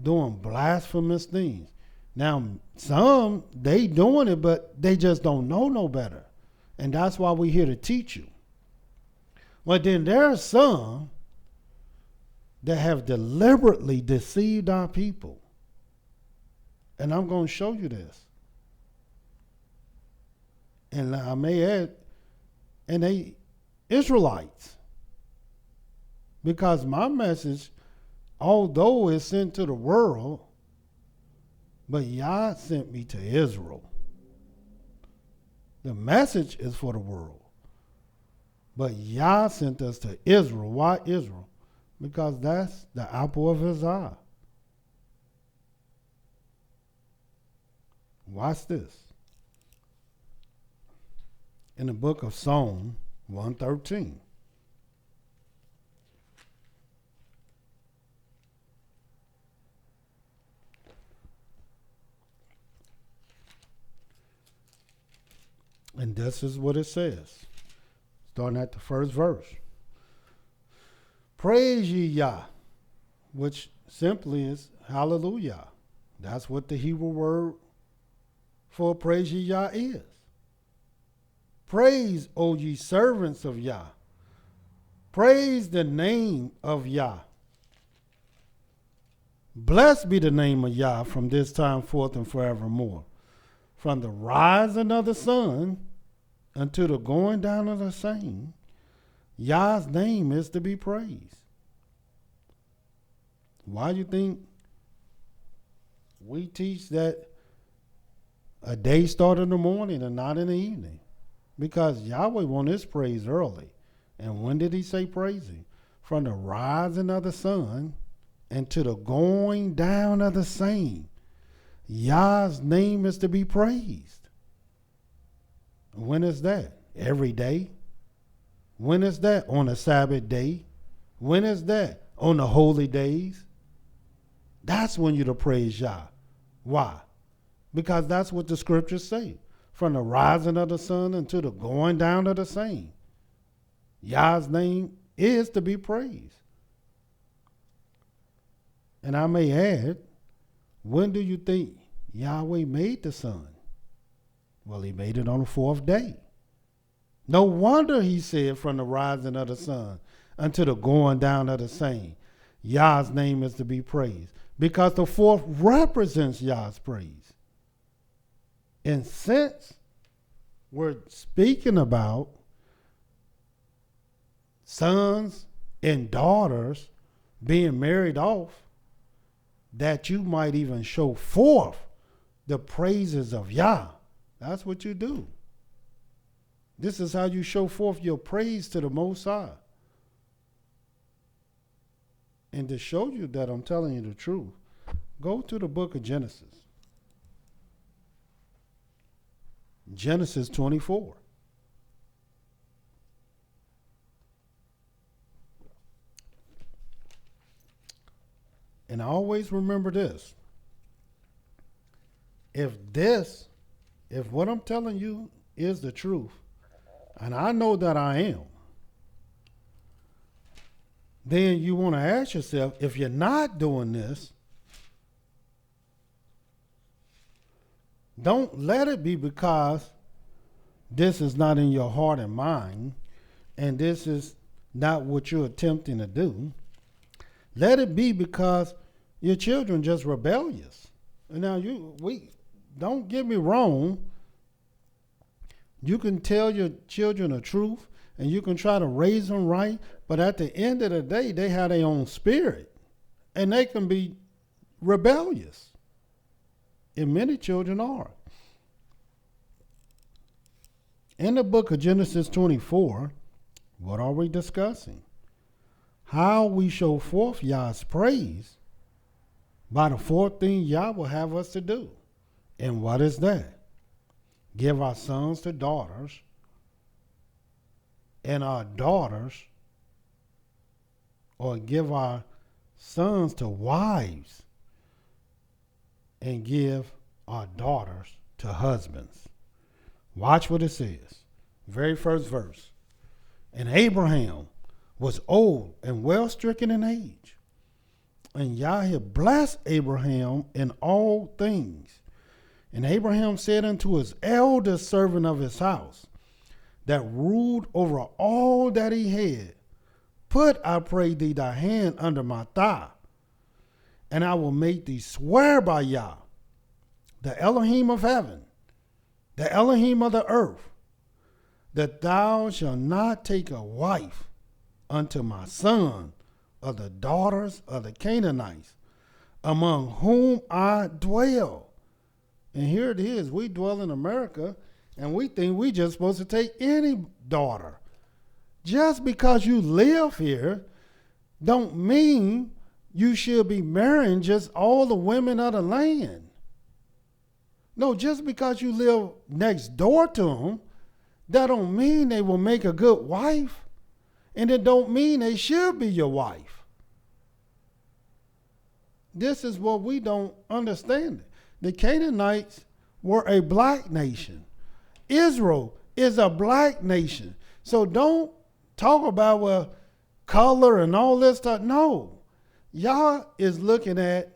E: doing blasphemous things. Now, some, they doing it, but they just don't know no better. And that's why we're here to teach you. But then there are some that have deliberately deceived our people. And I'm going to show you this. And I may add, and they Israelites. Because my message, although it's sent to the world, but Yah sent me to Israel. The message is for the world. But Yah sent us to Israel. Why Israel? Because that's the apple of his eye. Watch this. In the book of Psalm 113. And this is what it says, starting at the first verse. Praise ye Yah, which simply is hallelujah. That's what the Hebrew word for praise ye Yah is. Praise, O ye servants of Yah. Praise the name of Yah. Blessed be the name of Yah from this time forth and forevermore. From the rising of the sun until the going down of the same, Yah's name is to be praised. Why do you think we teach that a day starts in the morning and not in the evening? Because Yahweh wants his praise early. And when did he say praise him? From the rising of the sun and to the going down of the same, Yah's name is to be praised. When is that? Every day? When is that? On a Sabbath day? When is that? On the holy days? That's when you're to praise Yah. Why? Because that's what the scriptures say. From the rising of the sun until the going down of the same, Yah's name is to be praised. And I may add, when do you think Yahweh made the sun? Well, he made it on the fourth day. No wonder he said from the rising of the sun until the going down of the same, Yah's name is to be praised. Because the fourth represents Yah's praise. And since we're speaking about sons and daughters being married off, that you might even show forth the praises of Yah. That's what you do. This is how you show forth your praise to the Most High. And to show you that I'm telling you the truth, go to the book of Genesis. Genesis 24. And I always remember this. If what I'm telling you is the truth, and I know that I am, then you want to ask yourself, if you're not doing this, don't let it be because this is not in your heart and mind, and this is not what you're attempting to do. Let it be because your children just rebellious. And now don't get me wrong. You can tell your children the truth and you can try to raise them right, but at the end of the day, they have their own spirit and they can be rebellious. And many children are. In the book of Genesis 24, what are we discussing? How we show forth Yah's praise by the fourth thing Yah will have us to do. And what is that? Give our sons to daughters, and our daughters, or give our sons to wives, and give our daughters to husbands. Watch what it says. Very first verse. And Abraham was old and well stricken in age. And Yah had blessed Abraham in all things. And Abraham said unto his eldest servant of his house, that ruled over all that he had, put, I pray thee, thy hand under my thigh, and I will make thee swear by Yah, the Elohim of heaven, the Elohim of the earth, that thou shalt not take a wife unto my son of the daughters of the Canaanites, among whom I dwell. And here it is, we dwell in America, and we think we just supposed to take any daughter. Just because you live here don't mean you should be marrying just all the women of the land. No, just because you live next door to them, that don't mean they will make a good wife. And it don't mean they should be your wife. This is what we don't understand. The Canaanites were a black nation. Israel is a black nation. So don't talk about, well, color and all this stuff. No. Yah is looking at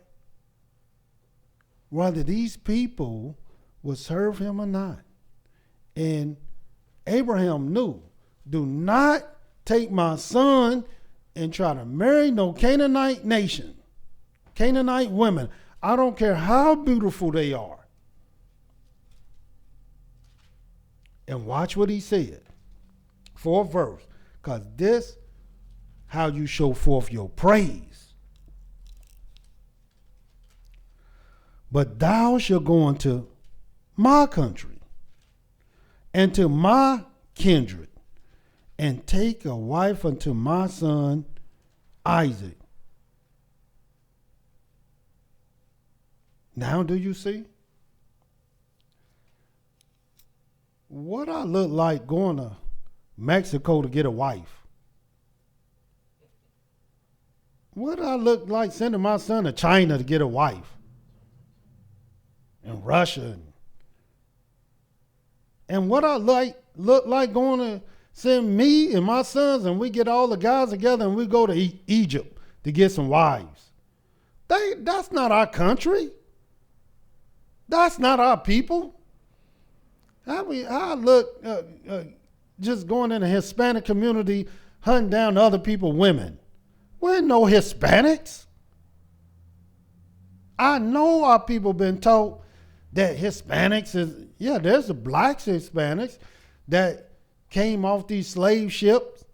E: whether these people would serve him or not. And Abraham knew, do not take my son and try to marry no Canaanite nation, Canaanite women. I don't care how beautiful they are. And watch what he said. Fourth verse. Because this, how you show forth your praise. But thou shalt go unto my country and to my kindred, and take a wife unto my son Isaac. Now do you see? What I look like going to Mexico to get a wife? What I look like sending my son to China to get a wife? And Russia. And what I look like going to send me and my sons, and we get all the guys together and we go to Egypt to get some wives. That's not our country. That's not our people. I look just going in the Hispanic community, hunting down other people's women. We're no Hispanics. I know our people been told that Hispanics is, there's the blacks Hispanics that came off these slave ships,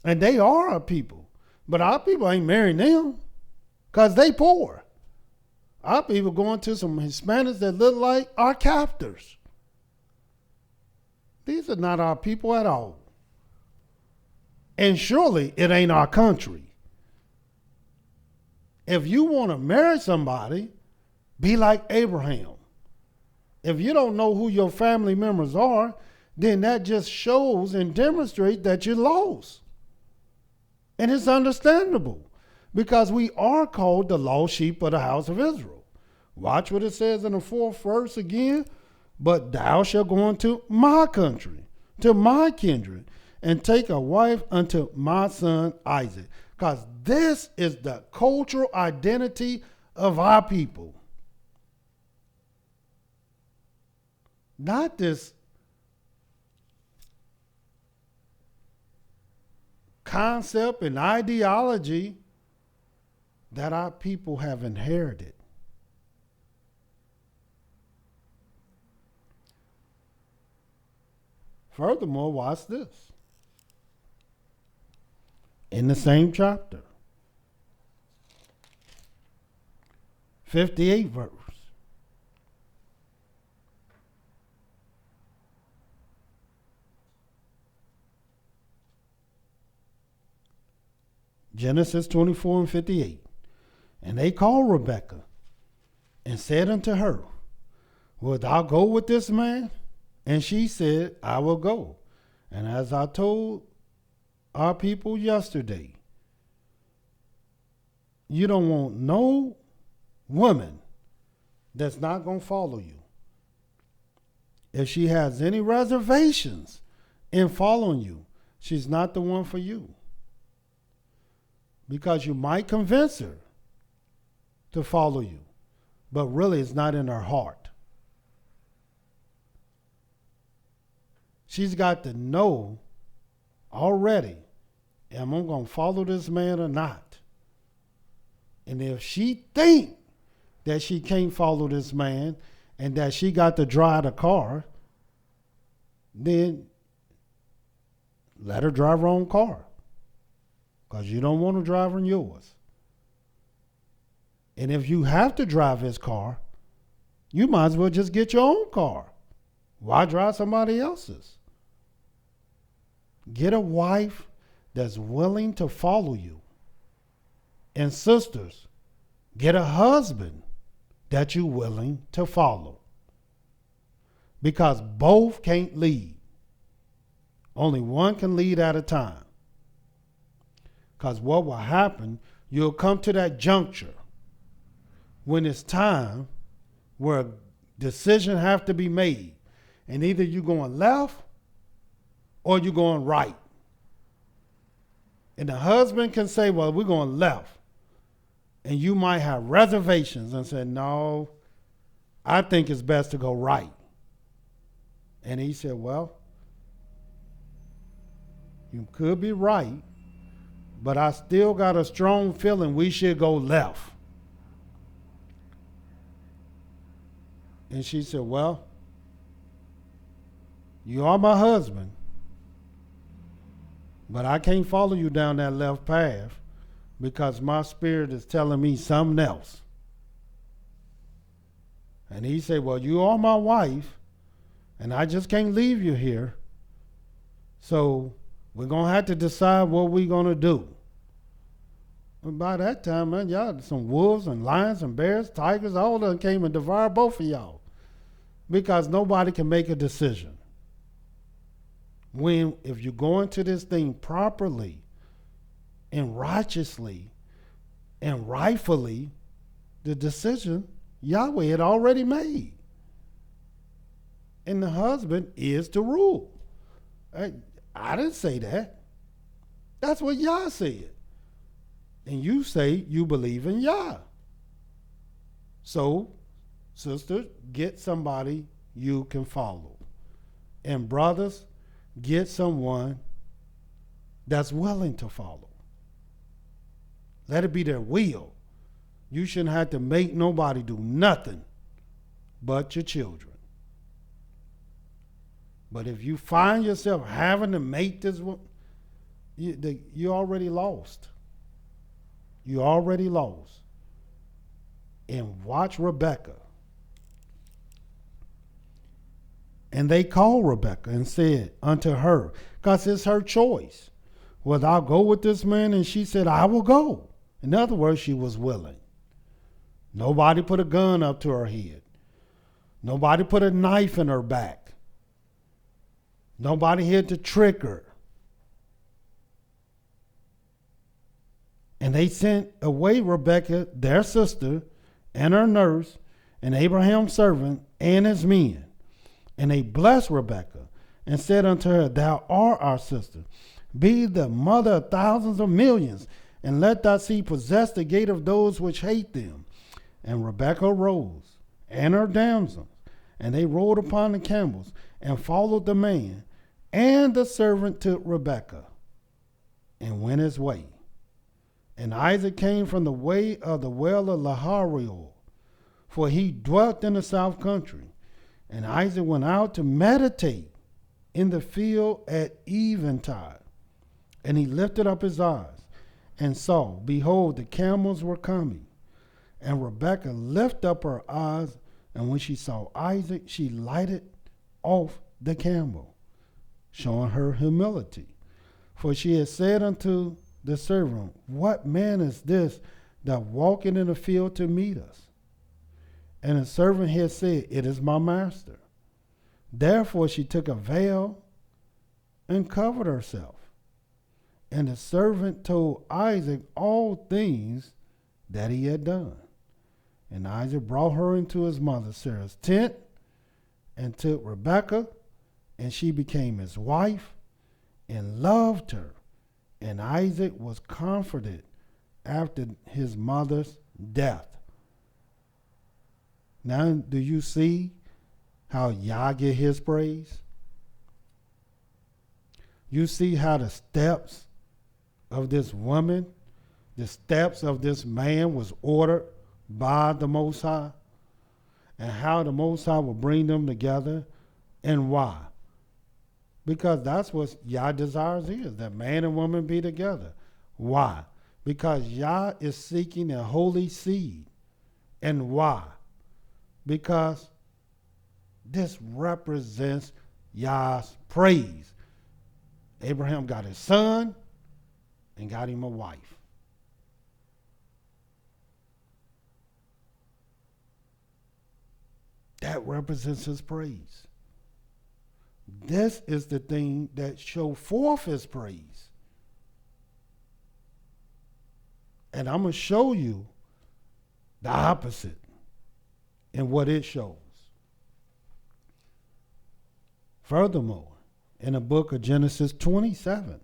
E: and they are our people. But our people ain't marrying them because they poor. Our people going to some Hispanics that look like our captors. These are not our people at all. And surely it ain't our country. If you want to marry somebody, be like Abraham. If you don't know who your family members are, then that just shows and demonstrates that you're lost. And it's understandable because we are called the lost sheep of the house of Israel. Watch what it says in the fourth verse again. But thou shalt go unto my country, to my kindred, and take a wife unto my son Isaac. Because this is the cultural identity of our people. Not this concept and ideology that our people have inherited. Furthermore, watch this. In the same chapter, 58 verse. Genesis 24:58. And they called Rebekah and said unto her, Wilt thou go with this man? And she said, I will go. And as I told our people yesterday, you don't want no woman that's not going to follow you. If she has any reservations in following you, she's not the one for you. Because you might convince her to follow you, but really it's not in her heart. She's got to know already, am I going to follow this man or not? And if she think that she can't follow this man and that she got to drive the car, then let her drive her own car, because you don't want to drive in yours. And if you have to drive his car, you might as well just get your own car. Why drive somebody else's? Get a wife that's willing to follow you. And sisters, get a husband that you're willing to follow. Because both can't lead. Only one can lead at a time. Because what will happen, you'll come to that juncture when it's time where a decision have to be made. And either you're going left or you're going right. And the husband can say, well, we're going left. And you might have reservations and say, no, I think it's best to go right. And he said, well, you could be right, but I still got a strong feeling we should go left. And she said, well, you are my husband, but I can't follow you down that left path because my spirit is telling me something else. And he said, well, you are my wife, and I just can't leave you here. So we're going to have to decide what we're going to do. And by that time, man, y'all, some wolves and lions and bears, tigers, all of them came and devoured both of y'all because nobody can make a decision. If you're going to this thing properly and righteously and rightfully, the decision Yahweh had already made. And the husband is to rule. I didn't say that. That's what Yah said. And you say you believe in Yah. So, sister, get somebody you can follow. And brothers, get someone that's willing to follow. Let it be their will. You shouldn't have to make nobody do nothing but your children. But if you find yourself having to make this one, you already lost. You already lost. And watch Rebekah. And they called Rebekah and said unto her, because it's her choice, will thou go with this man? And she said, I will go. In other words, she was willing. Nobody put a gun up to her head. Nobody put a knife in her back. Nobody had to trick her. And they sent away Rebekah, their sister, and her nurse, and Abraham's servant, and his men. And they blessed Rebekah, and said unto her, thou art our sister. Be the mother of thousands of millions, and let thy seed possess the gate of those which hate them. And Rebekah arose, and her damsels, and they rode upon the camels, and followed the man, and the servant took Rebekah, and went his way. And Isaac came from the way of the well of Lahariel, for he dwelt in the south country. And Isaac went out to meditate in the field at eventide. And he lifted up his eyes, and saw, behold, the camels were coming. And Rebekah lifted up her eyes, and when she saw Isaac, she lighted off the camel, showing her humility. For she had said unto the servant, what man is this that walking in the field to meet us? And the servant had said, it is my master. Therefore she took a veil and covered herself. And the servant told Isaac all things that he had done. And Isaac brought her into his mother Sarah's tent and took Rebekah, and she became his wife and loved her. And Isaac was comforted after his mother's death. Now, do you see how Yah get his praise? You see how the steps of this woman, the steps of this man was ordered by the Most High, and how the Most High will bring them together, and why? Because that's what Yah desires is, that man and woman be together. Why? Because Yah is seeking a holy seed. And why? Because this represents Yah's praise. Abraham got his son and got him a wife. That represents his praise. This is the thing that show forth his praise. And I'm going to show you the opposite in what it shows. Furthermore, in the book of Genesis 27,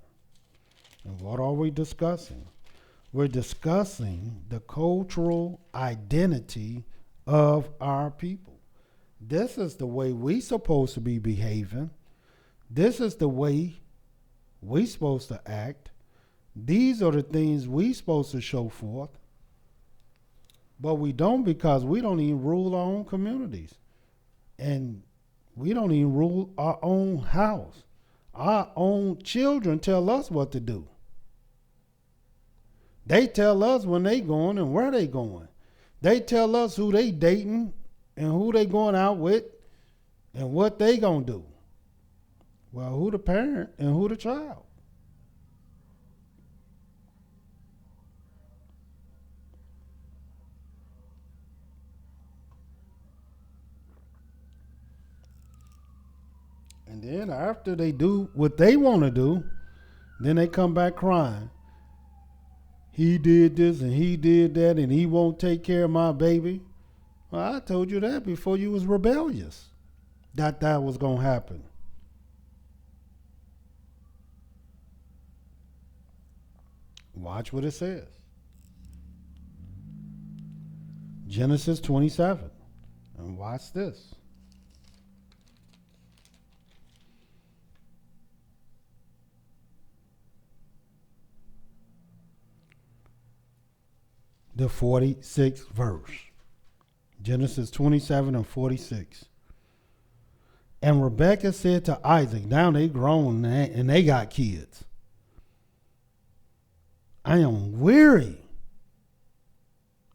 E: and what are we discussing? We're discussing the cultural identity of our people. This is the way we supposed to be behaving. This is the way we supposed to act. These are the things we supposed to show forth. But we don't, because we don't even rule our own communities. And we don't even rule our own house. Our own children tell us what to do. They tell us when they going and where they going. They tell us who they dating and who they going out with and what they gonna do. Well, who the parent and who the child? And then after they do what they want to do, then they come back crying. He did this and he did that and he won't take care of my baby. Well, I told you that before you was rebellious, that was going to happen. Watch what it says. Genesis 27. And watch this. The 46th verse. Genesis 27 and 46. And Rebekah said to Isaac, now they grown and they got kids, I am weary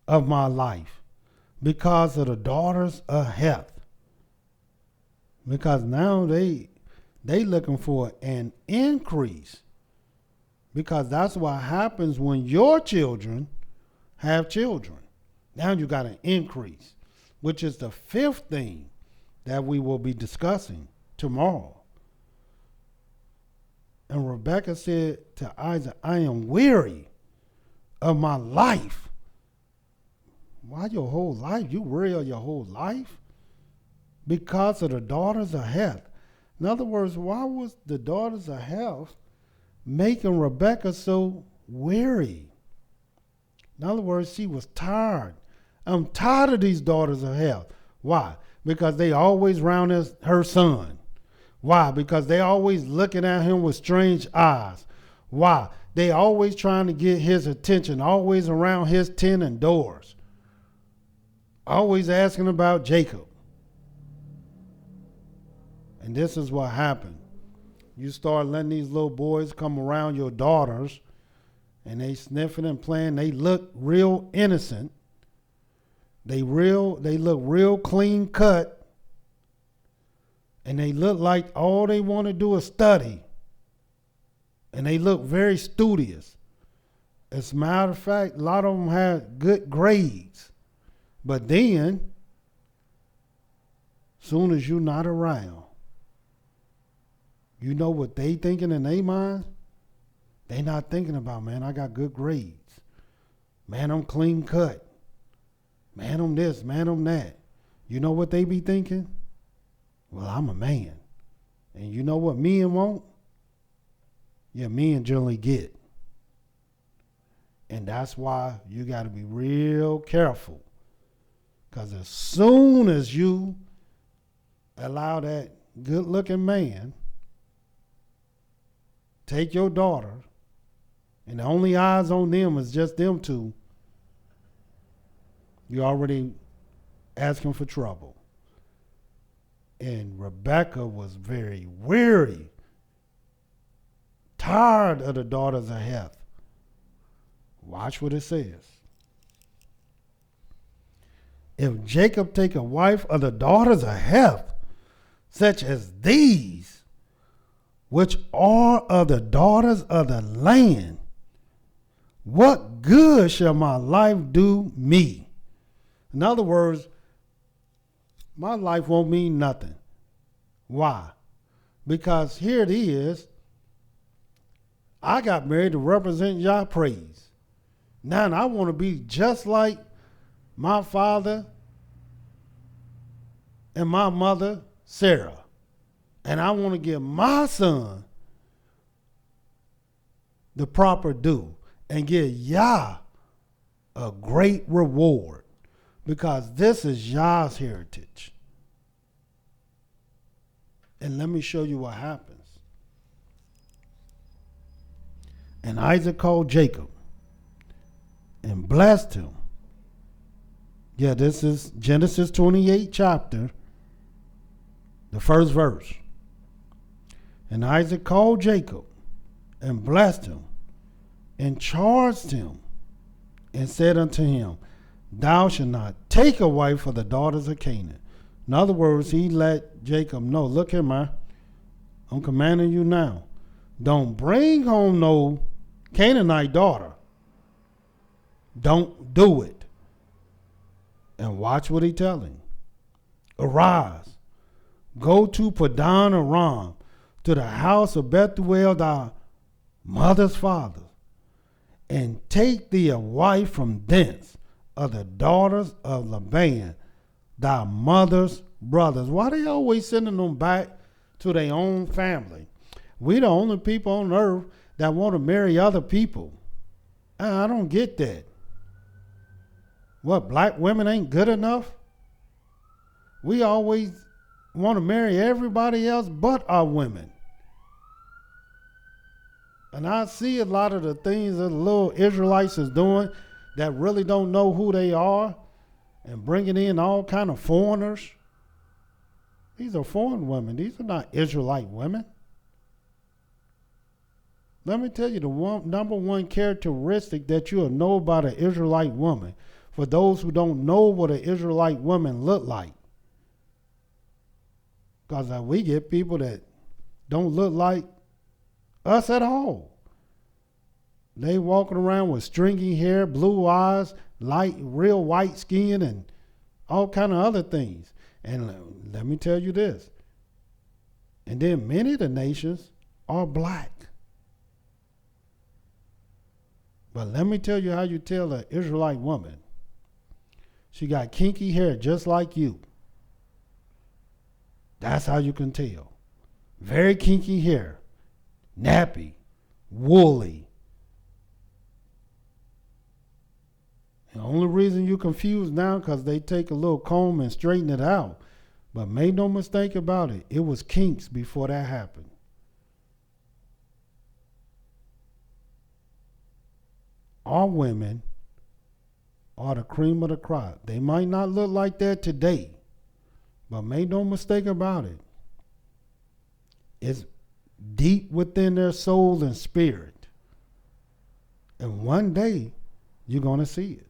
E: of my life because of the daughters of Heth. Because now they looking for an increase. Because that's what happens when your children have children. Now you got an increase, which is the fifth thing that we will be discussing tomorrow. And Rebekah said to Isaac, I am weary of my life. Why your whole life? You weary of your whole life? Because of the daughters of Heth. In other words, why was the daughters of Heth making Rebekah so weary? In other words, she was tired. I'm tired of these daughters of Heth. Why? Because they always round her son. Why? Because they always looking at him with strange eyes. Why? They always trying to get his attention, always around his tent and doors. Always asking about Jacob. And this is what happened. You start letting these little boys come around your daughters, and they sniffing and playing. They look real innocent. They look real clean cut. And they look like all they want to do is study. And they look very studious. As a matter of fact, a lot of them had good grades. But then, soon as you're not around, you know what they thinking in their mind? They not thinking about, man, I got good grades. Man, I'm clean cut. Man, I'm this, man, I'm that. You know what they be thinking? Well, I'm a man. And you know what men want? Yeah, men generally get. And that's why you got to be real careful. Because as soon as you allow that good-looking man take your daughter, and the only eyes on them is just them two, you already asking for trouble. And Rebecca was very weary, tired of the daughters of Heth. Watch what it says. If Jacob take a wife of the daughters of Heth, such as these, which are of the daughters of the land, what good shall my life do me? In other words, my life won't mean nothing. Why? Because here it is, I got married to represent Yah praise. Now I want to be just like my father and my mother, Sarah. And I want to give my son the proper due and give Yah a great reward, because this is Yah's heritage. And let me show you what happens. And Isaac called Jacob and blessed him. Yeah, this is Genesis 28 chapter, the first verse. And Isaac called Jacob and blessed him and charged him and said unto him, thou shalt not take a wife for the daughters of Canaan. In other words, he let Jacob know, look here, man, I'm commanding you now. Don't bring home no Canaanite daughter. Don't do it. And watch what he telling. Arise, go to Padan Aram, to the house of Bethuel thy mother's father, and take thee a wife from thence of the daughters of Laban, thy mother's brothers. Why they always sending them back to their own family? We the only people on earth that want to marry other people. I don't get that. What, black women ain't good enough? We always want to marry everybody else but our women. And I see a lot of the things that the little Israelites is doing that really don't know who they are, and bringing in all kind of foreigners. These are foreign women. These are not Israelite women. Let me tell you the number one characteristic that you'll know about an Israelite woman, for those who don't know what an Israelite woman look like. Because we get people that don't look like us at all. They walking around with stringy hair, blue eyes, light, real white skin, and all kind of other things. And let me tell you this. And then many of the nations are black. But let me tell you how you tell an Israelite woman. She got kinky hair just like you. That's how you can tell. Very kinky hair, nappy, woolly. The only reason you're confused now because they take a little comb and straighten it out. But make no mistake about it, it was kinks before that happened. Our women are the cream of the crop. They might not look like that today, but make no mistake about it. It's deep within their soul and spirit. And one day, you're going to see it.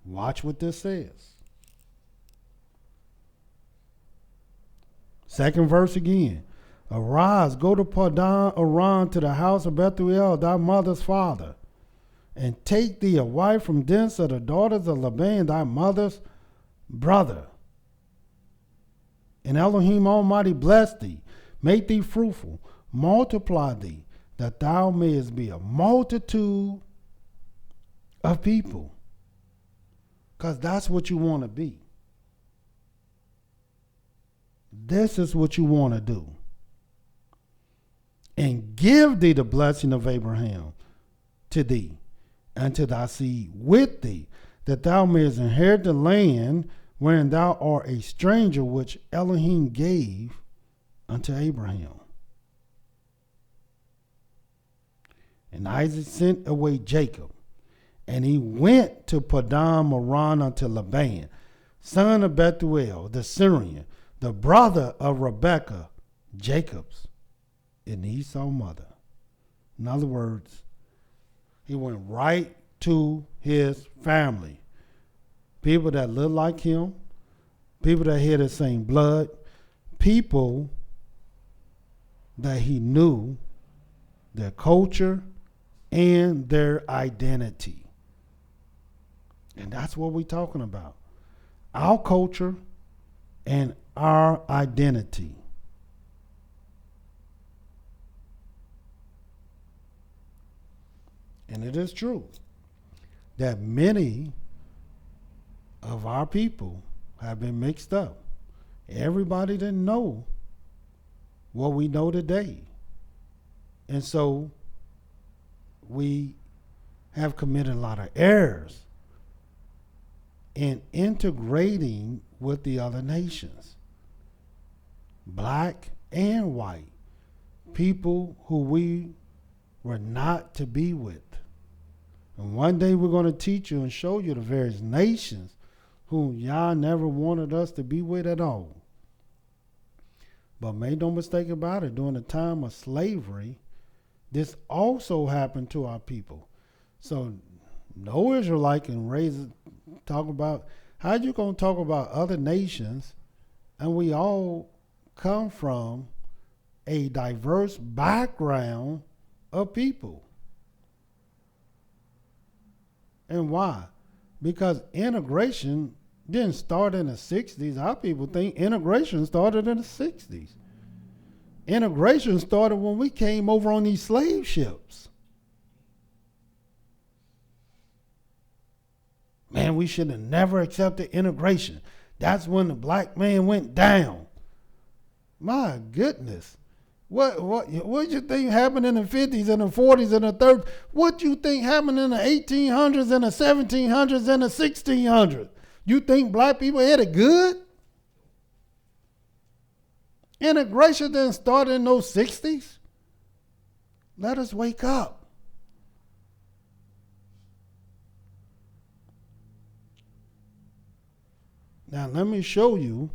E: Watch what this says. Second verse again. Arise, go to Padan Aram, to the house of Bethuel, thy mother's father, and take thee a wife from thence of the daughters of Laban, thy mother's brother. And Elohim Almighty bless thee, make thee fruitful, multiply thee, that thou mayest be a multitude of people. Because that's what you want to be. This is what you want to do. And give thee the blessing of Abraham to thee and to thy seed with thee, that thou mayest inherit the land wherein thou art a stranger, which Elohim gave unto Abraham. And Isaac sent away Jacob, and he went to Padan Aram unto Laban, son of Bethuel, the Syrian, the brother of Rebekah, Jacob's and Esau's mother. In other words, he went right to his family. People that look like him, people that had the same blood, people that he knew their culture and their identity. And that's what we're talking about. Our culture and our identity. And it is true that many of our people have been mixed up. Everybody didn't know what we know today. And so we have committed a lot of errors in integrating with the other nations, black and white, people who we were not to be with. And one day we're going to teach you and show you the various nations whom Yah never wanted us to be with at all. But make no mistake about it, during the time of slavery, this also happened to our people. So no Israelite can talk about, how you going to talk about other nations, and we all come from a diverse background of people. And why? Because integration didn't start in the 60s. Our people think integration started in the 60s. Integration started when we came over on these slave ships. Man, we should have never accepted integration. That's when the black man went down. My goodness. What you think happened in the 50s and the 40s and the 30s? What you think happened in the 1800s and the 1700s and the 1600s? You think black people had it good? Integration didn't start in those 60s. Let us wake up. Now let me show you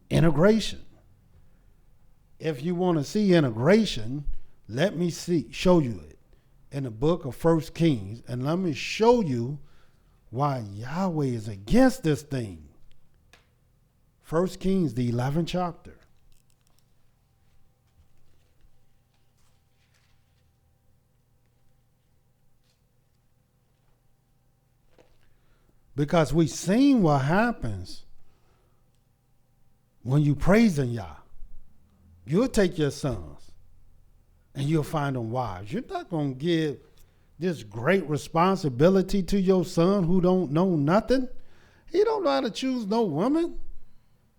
E: integration. If you want to see integration, let me show you it in the book of 1 Kings, and let me show you why Yahweh is against this thing. 1 Kings, the 11th chapter. Because we've seen what happens when you praise in Yah. You'll take your sons and you'll find them wives. You're not going to give this great responsibility to your son who don't know nothing. He don't know how to choose no woman,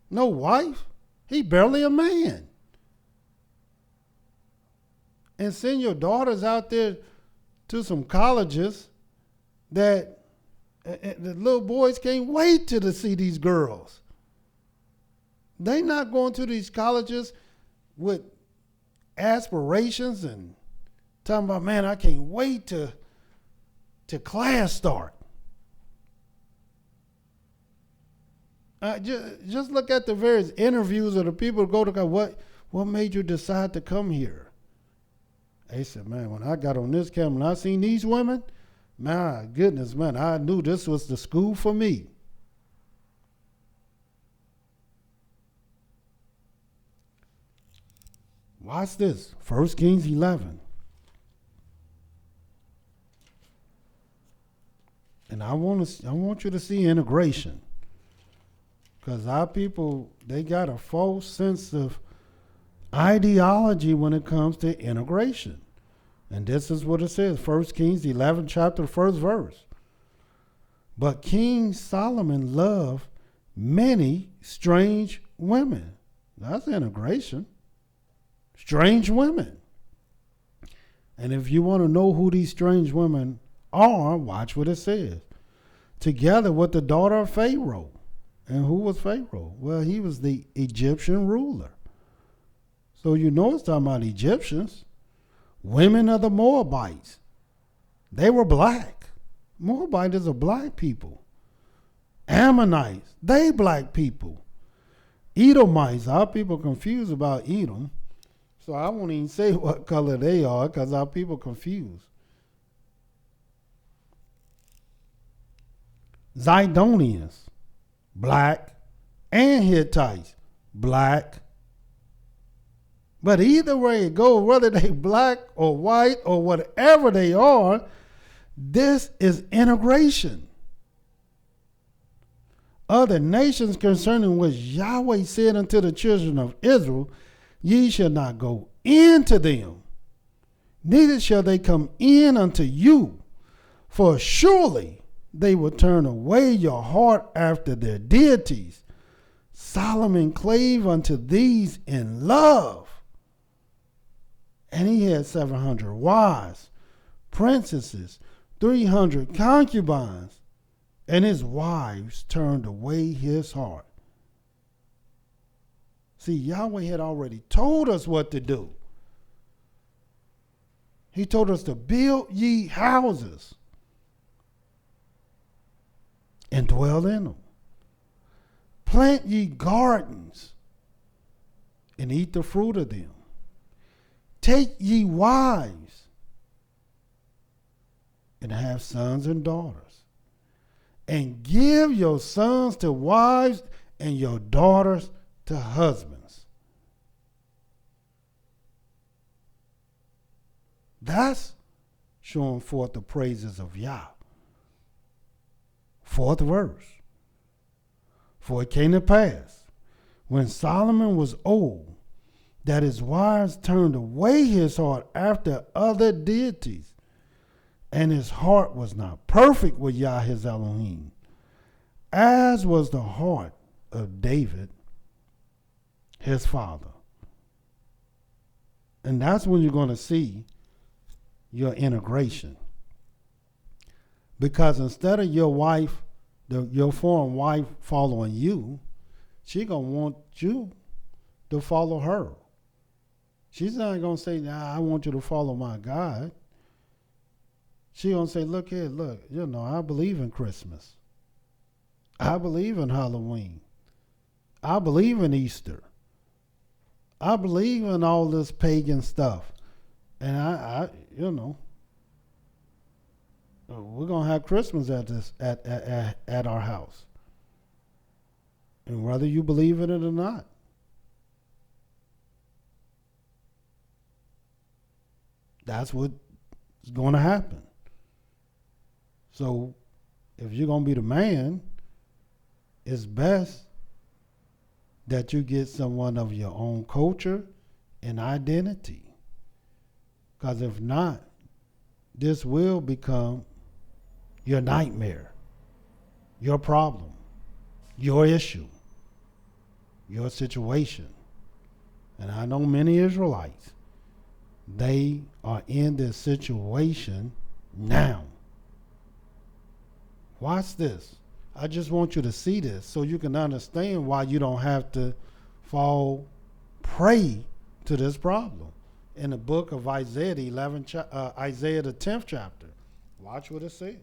E: no wife. He barely a man. And send your daughters out there to some colleges that the little boys can't wait to see these girls. They not going to these colleges with aspirations and talking about, man, I can't wait to class start. Just look at the various interviews of the people who go to God. What made you decide to come here? They said, man, when I got on this camera and I seen these women, my goodness, man, I knew this was the school for me. Watch this, 1 Kings 11. And I want you to see integration. Because our people, they got a false sense of ideology when it comes to integration. And this is what it says, 1 Kings 11 chapter, 1st verse. But King Solomon loved many strange women. That's integration. Strange women. And if you want to know who these strange women are, watch what it says. Together with the daughter of Pharaoh. And who was Pharaoh? Well, he was the Egyptian ruler. So you know it's talking about Egyptians. Women of the Moabites. They were black. Moabites are black people. Ammonites, they black people. Edomites, our people confused about Edom. So I won't even say what color they are because our people confused. Zidonians, black, and Hittites, black. But either way it goes, whether they black or white or whatever they are, this is integration. Other nations concerning which Yahweh said unto the children of Israel, ye shall not go into them, neither shall they come in unto you, for surely they will turn away your heart after their deities. Solomon clave unto these in love. And he had 700 wives, princesses, 300 concubines, and his wives turned away his heart. See, Yahweh had already told us what to do. He told us to build ye houses and dwell in them. Plant ye gardens and eat the fruit of them. Take ye wives and have sons and daughters. And give your sons to wives and your daughters to husbands. That's showing forth the praises of Yah. 4th verse. For it came to pass, when Solomon was old, that his wives turned away his heart after other deities, and his heart was not perfect with Yah his Elohim, as was the heart of David, his father. And that's when you're going to see your integration. Because instead of your wife, your foreign wife following you, she going to want you to follow her. She's not going to say, nah, I want you to follow my God. She going to say, look here, look, I believe in Christmas. I believe in Halloween. I believe in Easter. I believe in all this pagan stuff. And we're going to have Christmas at our house. And whether you believe in it or not. That's what's going to happen. So if you're going to be the man, it's best that you get someone of your own culture and identity. Because if not, this will become your nightmare, your problem, your issue, your situation. And I know many Israelites, they are in this situation now. Watch this. I just want you to see this so you can understand why you don't have to fall prey to this problem. In the book of Isaiah, Isaiah the 10th chapter. Watch what it says.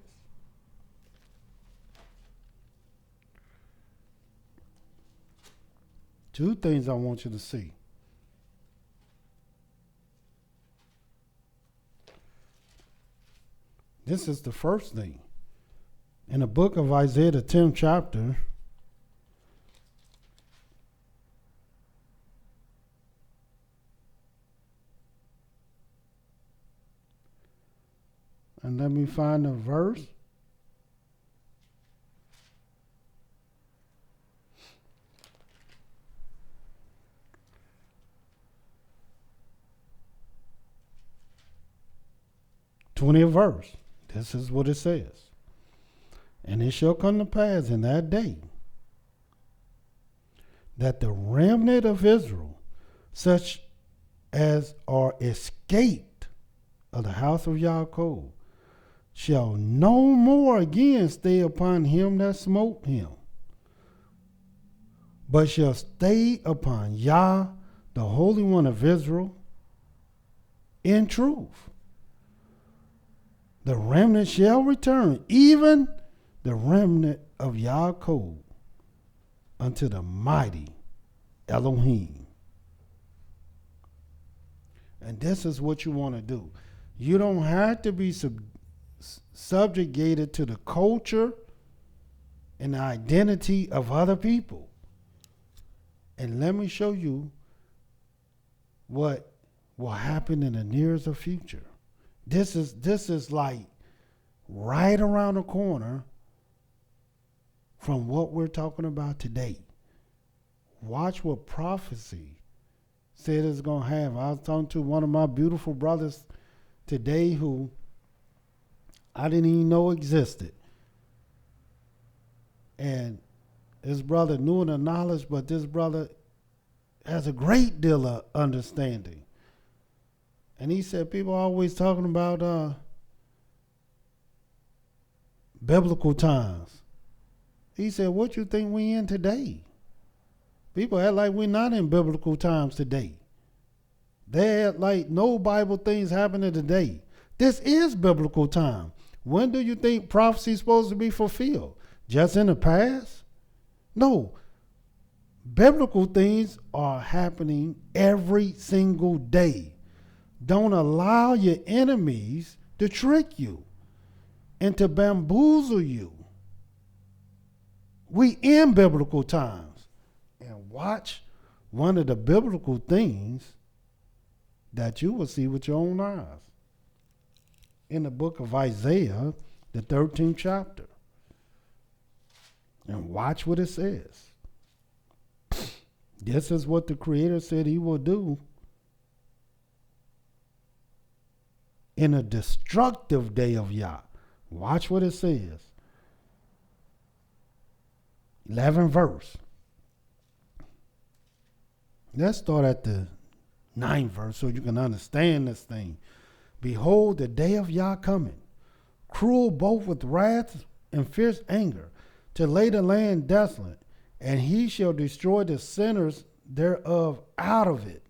E: Two things I want you to see. This is the first thing. In the book of Isaiah, the 10th chapter, and let me find the verse. 20th verse. This is what it says. And it shall come to pass in that day that the remnant of Israel, such as are escaped of the house of Yaakov, shall no more again stay upon him that smote him, but shall stay upon Yah, the Holy One of Israel, in truth. The remnant shall return, even the remnant of Yaakov, unto the mighty Elohim. And this is what you want to do. You don't have to be subjugated to the culture and the identity of other people. And let me show you what will happen in the nearest future. This is like right around the corner from what we're talking about today. Watch what prophecy said it's going to have. I was talking to one of my beautiful brothers today who I didn't even know existed. And this brother knew the knowledge, but this brother has a great deal of understanding. And he said, people are always talking about biblical times. He said, what you think we in today? People act like we're not in biblical times today. They act like no Bible things happening today. This is biblical time. When do you think prophecy is supposed to be fulfilled? Just in the past? No. Biblical things are happening every single day. Don't allow your enemies to trick you and to bamboozle you. We in biblical times. And watch one of the biblical things that you will see with your own eyes. In the book of Isaiah, the 13th chapter. And watch what it says. This is what the Creator said he will do in a destructive day of Yah. Watch what it says. 11th verse. Let's start at the 9th verse so you can understand this thing. Behold, the day of Yah coming, cruel both with wrath and fierce anger, to lay the land desolate, and he shall destroy the sinners thereof out of it.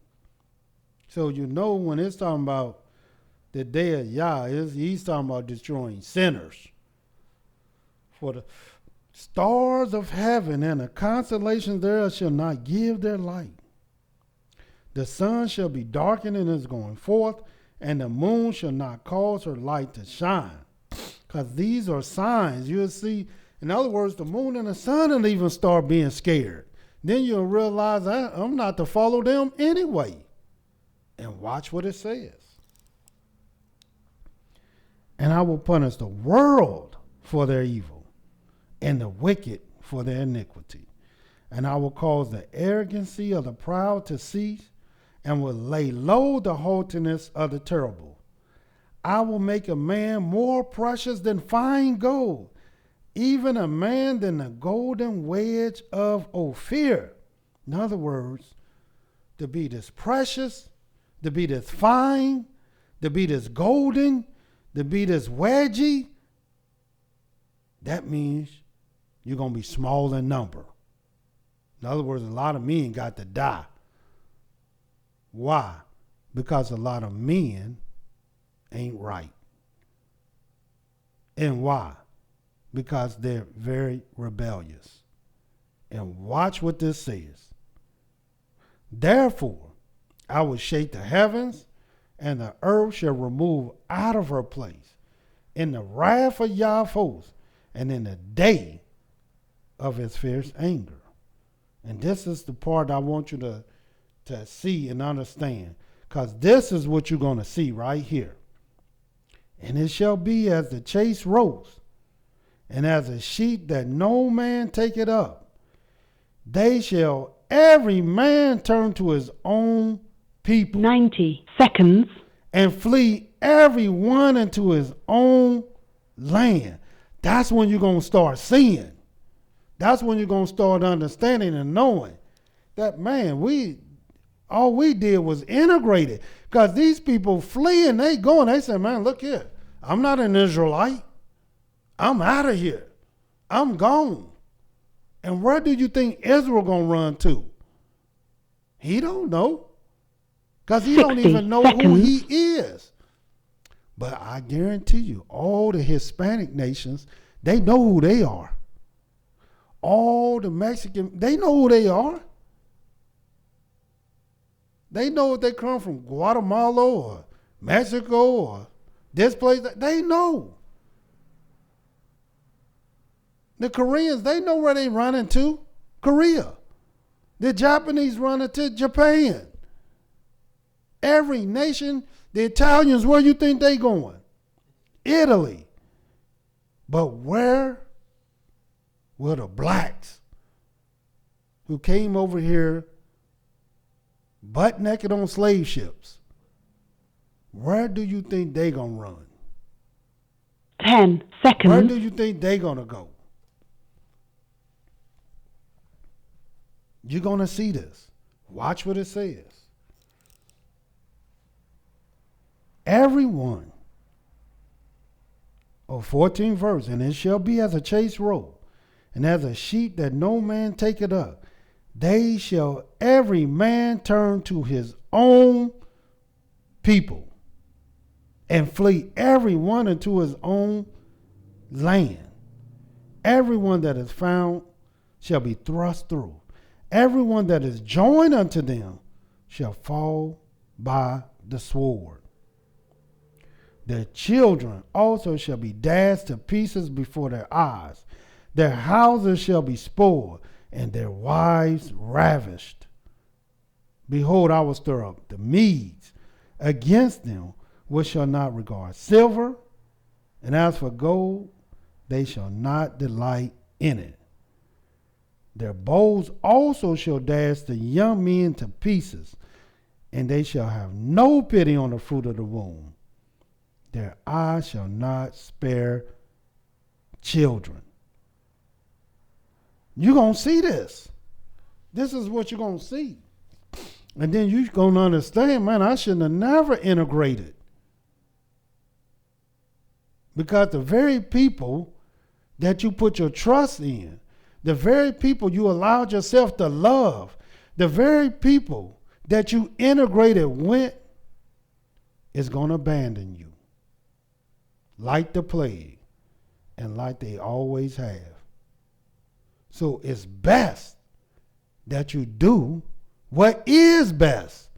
E: So you know when it's talking about the day of Yah, he's talking about destroying sinners. For the stars of heaven and the constellations thereof shall not give their light. The sun shall be darkened in its going forth, and the moon shall not cause her light to shine. Because these are signs. You'll see, in other words, the moon and the sun will even start being scared. Then you'll realize I'm not to follow them anyway. And watch what it says. And I will punish the world for their evil, and the wicked for their iniquity. And I will cause the arrogancy of the proud to cease, and will lay low the haughtiness of the terrible. I will make a man more precious than fine gold, even a man than the golden wedge of Ophir. In other words, to be this precious, to be this fine, to be this golden, to be this wedgy, that means you're going to be small in number. In other words, a lot of men got to die. Why? Because a lot of men ain't right. And why? Because they're very rebellious. And watch what this says. Therefore, I will shake the heavens, and the earth shall remove out of her place in the wrath of Yah of hosts, and in the day of his fierce anger. And this is the part I want you to see and understand, because this is what you're going to see right here. And it shall be as the chase roast, and as a sheep that no man taketh up. They shall every man turn to his own people.
A: 90 seconds.
E: and flee every one into his own land. That's when you're going to start seeing. That's when you're going to start understanding and knowing that, man, all we did was integrate it. Because these people flee and they go and they say, man, look here. I'm not an Israelite. I'm out of here. I'm gone. And where do you think Israel going to run to? He don't know. Because he don't even know who he is. But I guarantee you, all the Hispanic nations, they know who they are. All the Mexican, they know who they are. They know if they come from Guatemala or Mexico or this place. They know. The Koreans, they know where they running to. Korea. The Japanese running to Japan. Every nation, the Italians, where you think they going? Italy. But where were the blacks who came over here butt naked on slave ships? Where do you think they gonna run?
A: 10 seconds.
E: Where do you think they gonna go? You're gonna see this. Watch what it says. Everyone, 14th verse, and it shall be as a chased roe, and as a sheep that no man taketh up. They shall every man turn to his own people, and flee every one into his own land. Everyone that is found shall be thrust through. Everyone that is joined unto them shall fall by the sword. Their children also shall be dashed to pieces before their eyes. Their houses shall be spoiled, and their wives ravished. Behold, I will stir up the Medes against them, which shall not regard silver, and as for gold, they shall not delight in it. Their bows also shall dash the young men to pieces, and they shall have no pity on the fruit of the womb. Their eyes shall not spare children. You're going to see this. This is what you're going to see. And then you're going to understand, man, I shouldn't have never integrated. Because the very people that you put your trust in, the very people you allowed yourself to love, the very people that you integrated with is going to abandon you. Like the plague, and like they always have. So it's best that you do what is best.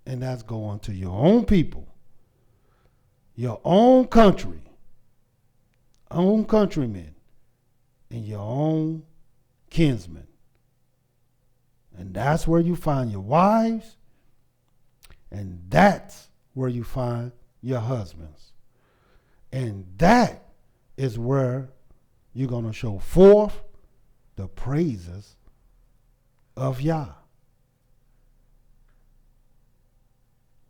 E: And that's go unto your own people, your own country, own countrymen, and your own kinsmen. And that's where you find your wives, and that's where you find your husbands. And that is where you're going to show forth the praises of Yah.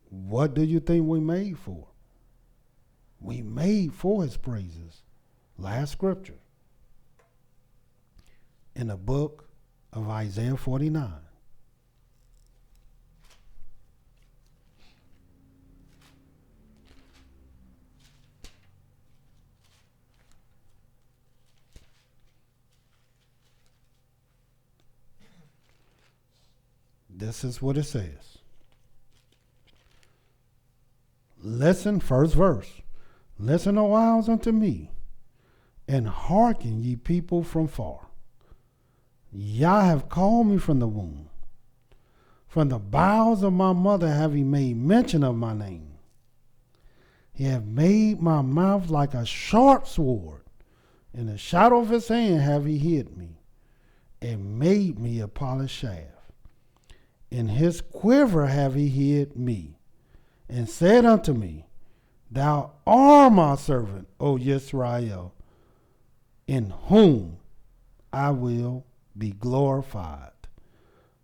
E: What do you think we made for? We made for his praises. Last scripture in the book of Isaiah 49. This is what it says. Listen, first verse. Listen, O isles, unto me, and hearken, ye people from far. Yah have called me from the womb. From the bowels of my mother have he made mention of my name. He have made my mouth like a sharp sword. In the shadow of his hand have he hid me, and made me a polished shaft. In his quiver have he hid me, and said unto me, Thou art my servant, O YIsraEL, in whom I will be glorified.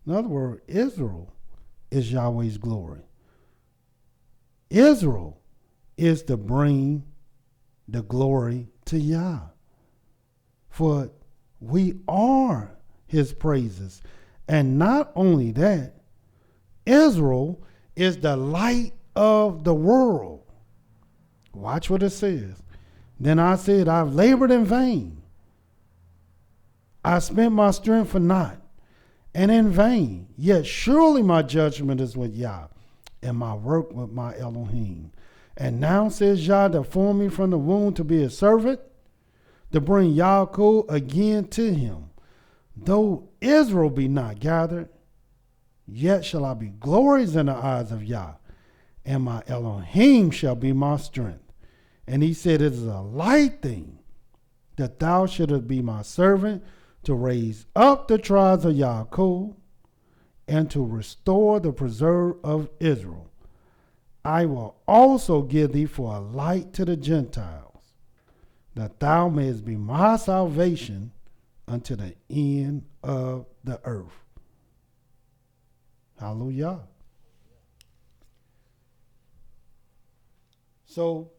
E: In other words, Israel is Yahweh's glory. Israel is to bring the glory to Yah. For we are his praises. And not only that, Israel is the light of the world. Watch what it says. Then I said, I've labored in vain. I spent my strength for naught and in vain. Yet surely my judgment is with Yah, and my work with my Elohim. And now says Yah that formed me from the womb to be a servant, to bring Yaakov again to him. Though Israel be not gathered, yet shall I be glorious in the eyes of Yah, and my Elohim shall be my strength. And he said, it is a light thing that thou shouldest be my servant to raise up the tribes of Yaakov and to restore the preserve of Israel. I will also give thee for a light to the Gentiles, that thou mayest be my salvation unto the end of the earth. Hallelujah. So,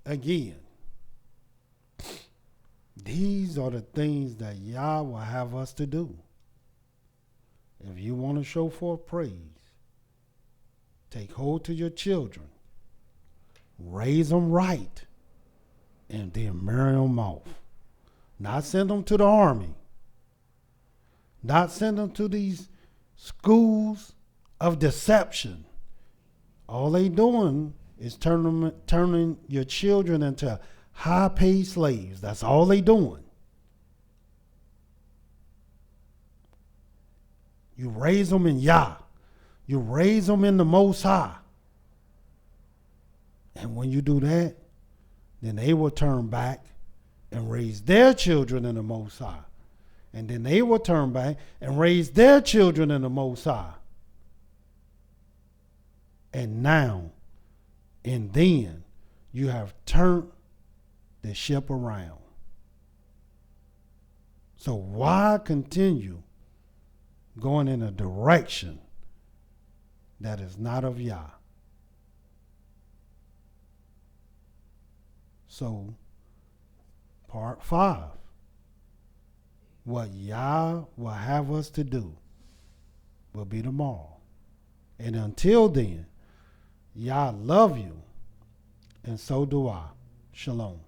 E: again, these are the things that Yah will have us to do. If you want to show forth praise, take hold to your children, raise them right, and then marry them off. Not send them to the army. Not send them to these schools of deception. All they doing is turning your children into high-paid slaves. That's all they doing. You raise them in Yah. You raise them in the Most High. And when you do that, then they will turn back and raise their children in the Most High. And then they will turn back and raise their children in the Most High. And now, and then, you have turned the ship around. So why continue going in a direction that is not of Yah? So, part 5. What Yah will have us to do will be tomorrow. And until then, Yah love you, and so do I. Shalom.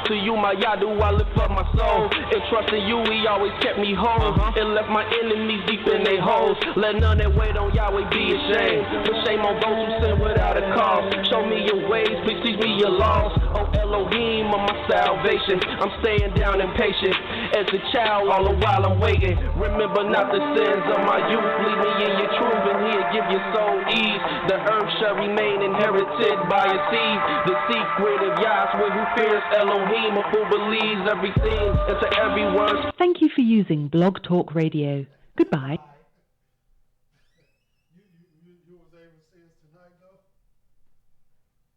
D: To you, my Yadu, I lift up my soul. And trusting you, he always kept me whole. And left my enemies deep in their holes. Let none that wait on Yahweh be ashamed. For shame on those who sin without a cause. Show me your ways, please teach me your laws. Oh Elohim of my salvation. I'm staying down impatient as a child all the while I'm waiting. Remember not the sins of my youth. Lead me in your truth and he'll give your soul ease. The earth shall remain inherited by a seed. The secret of Yahweh who fears Elohim, who believes everything and to every word.
A: Thank you for using Blog Talk Radio. Goodbye.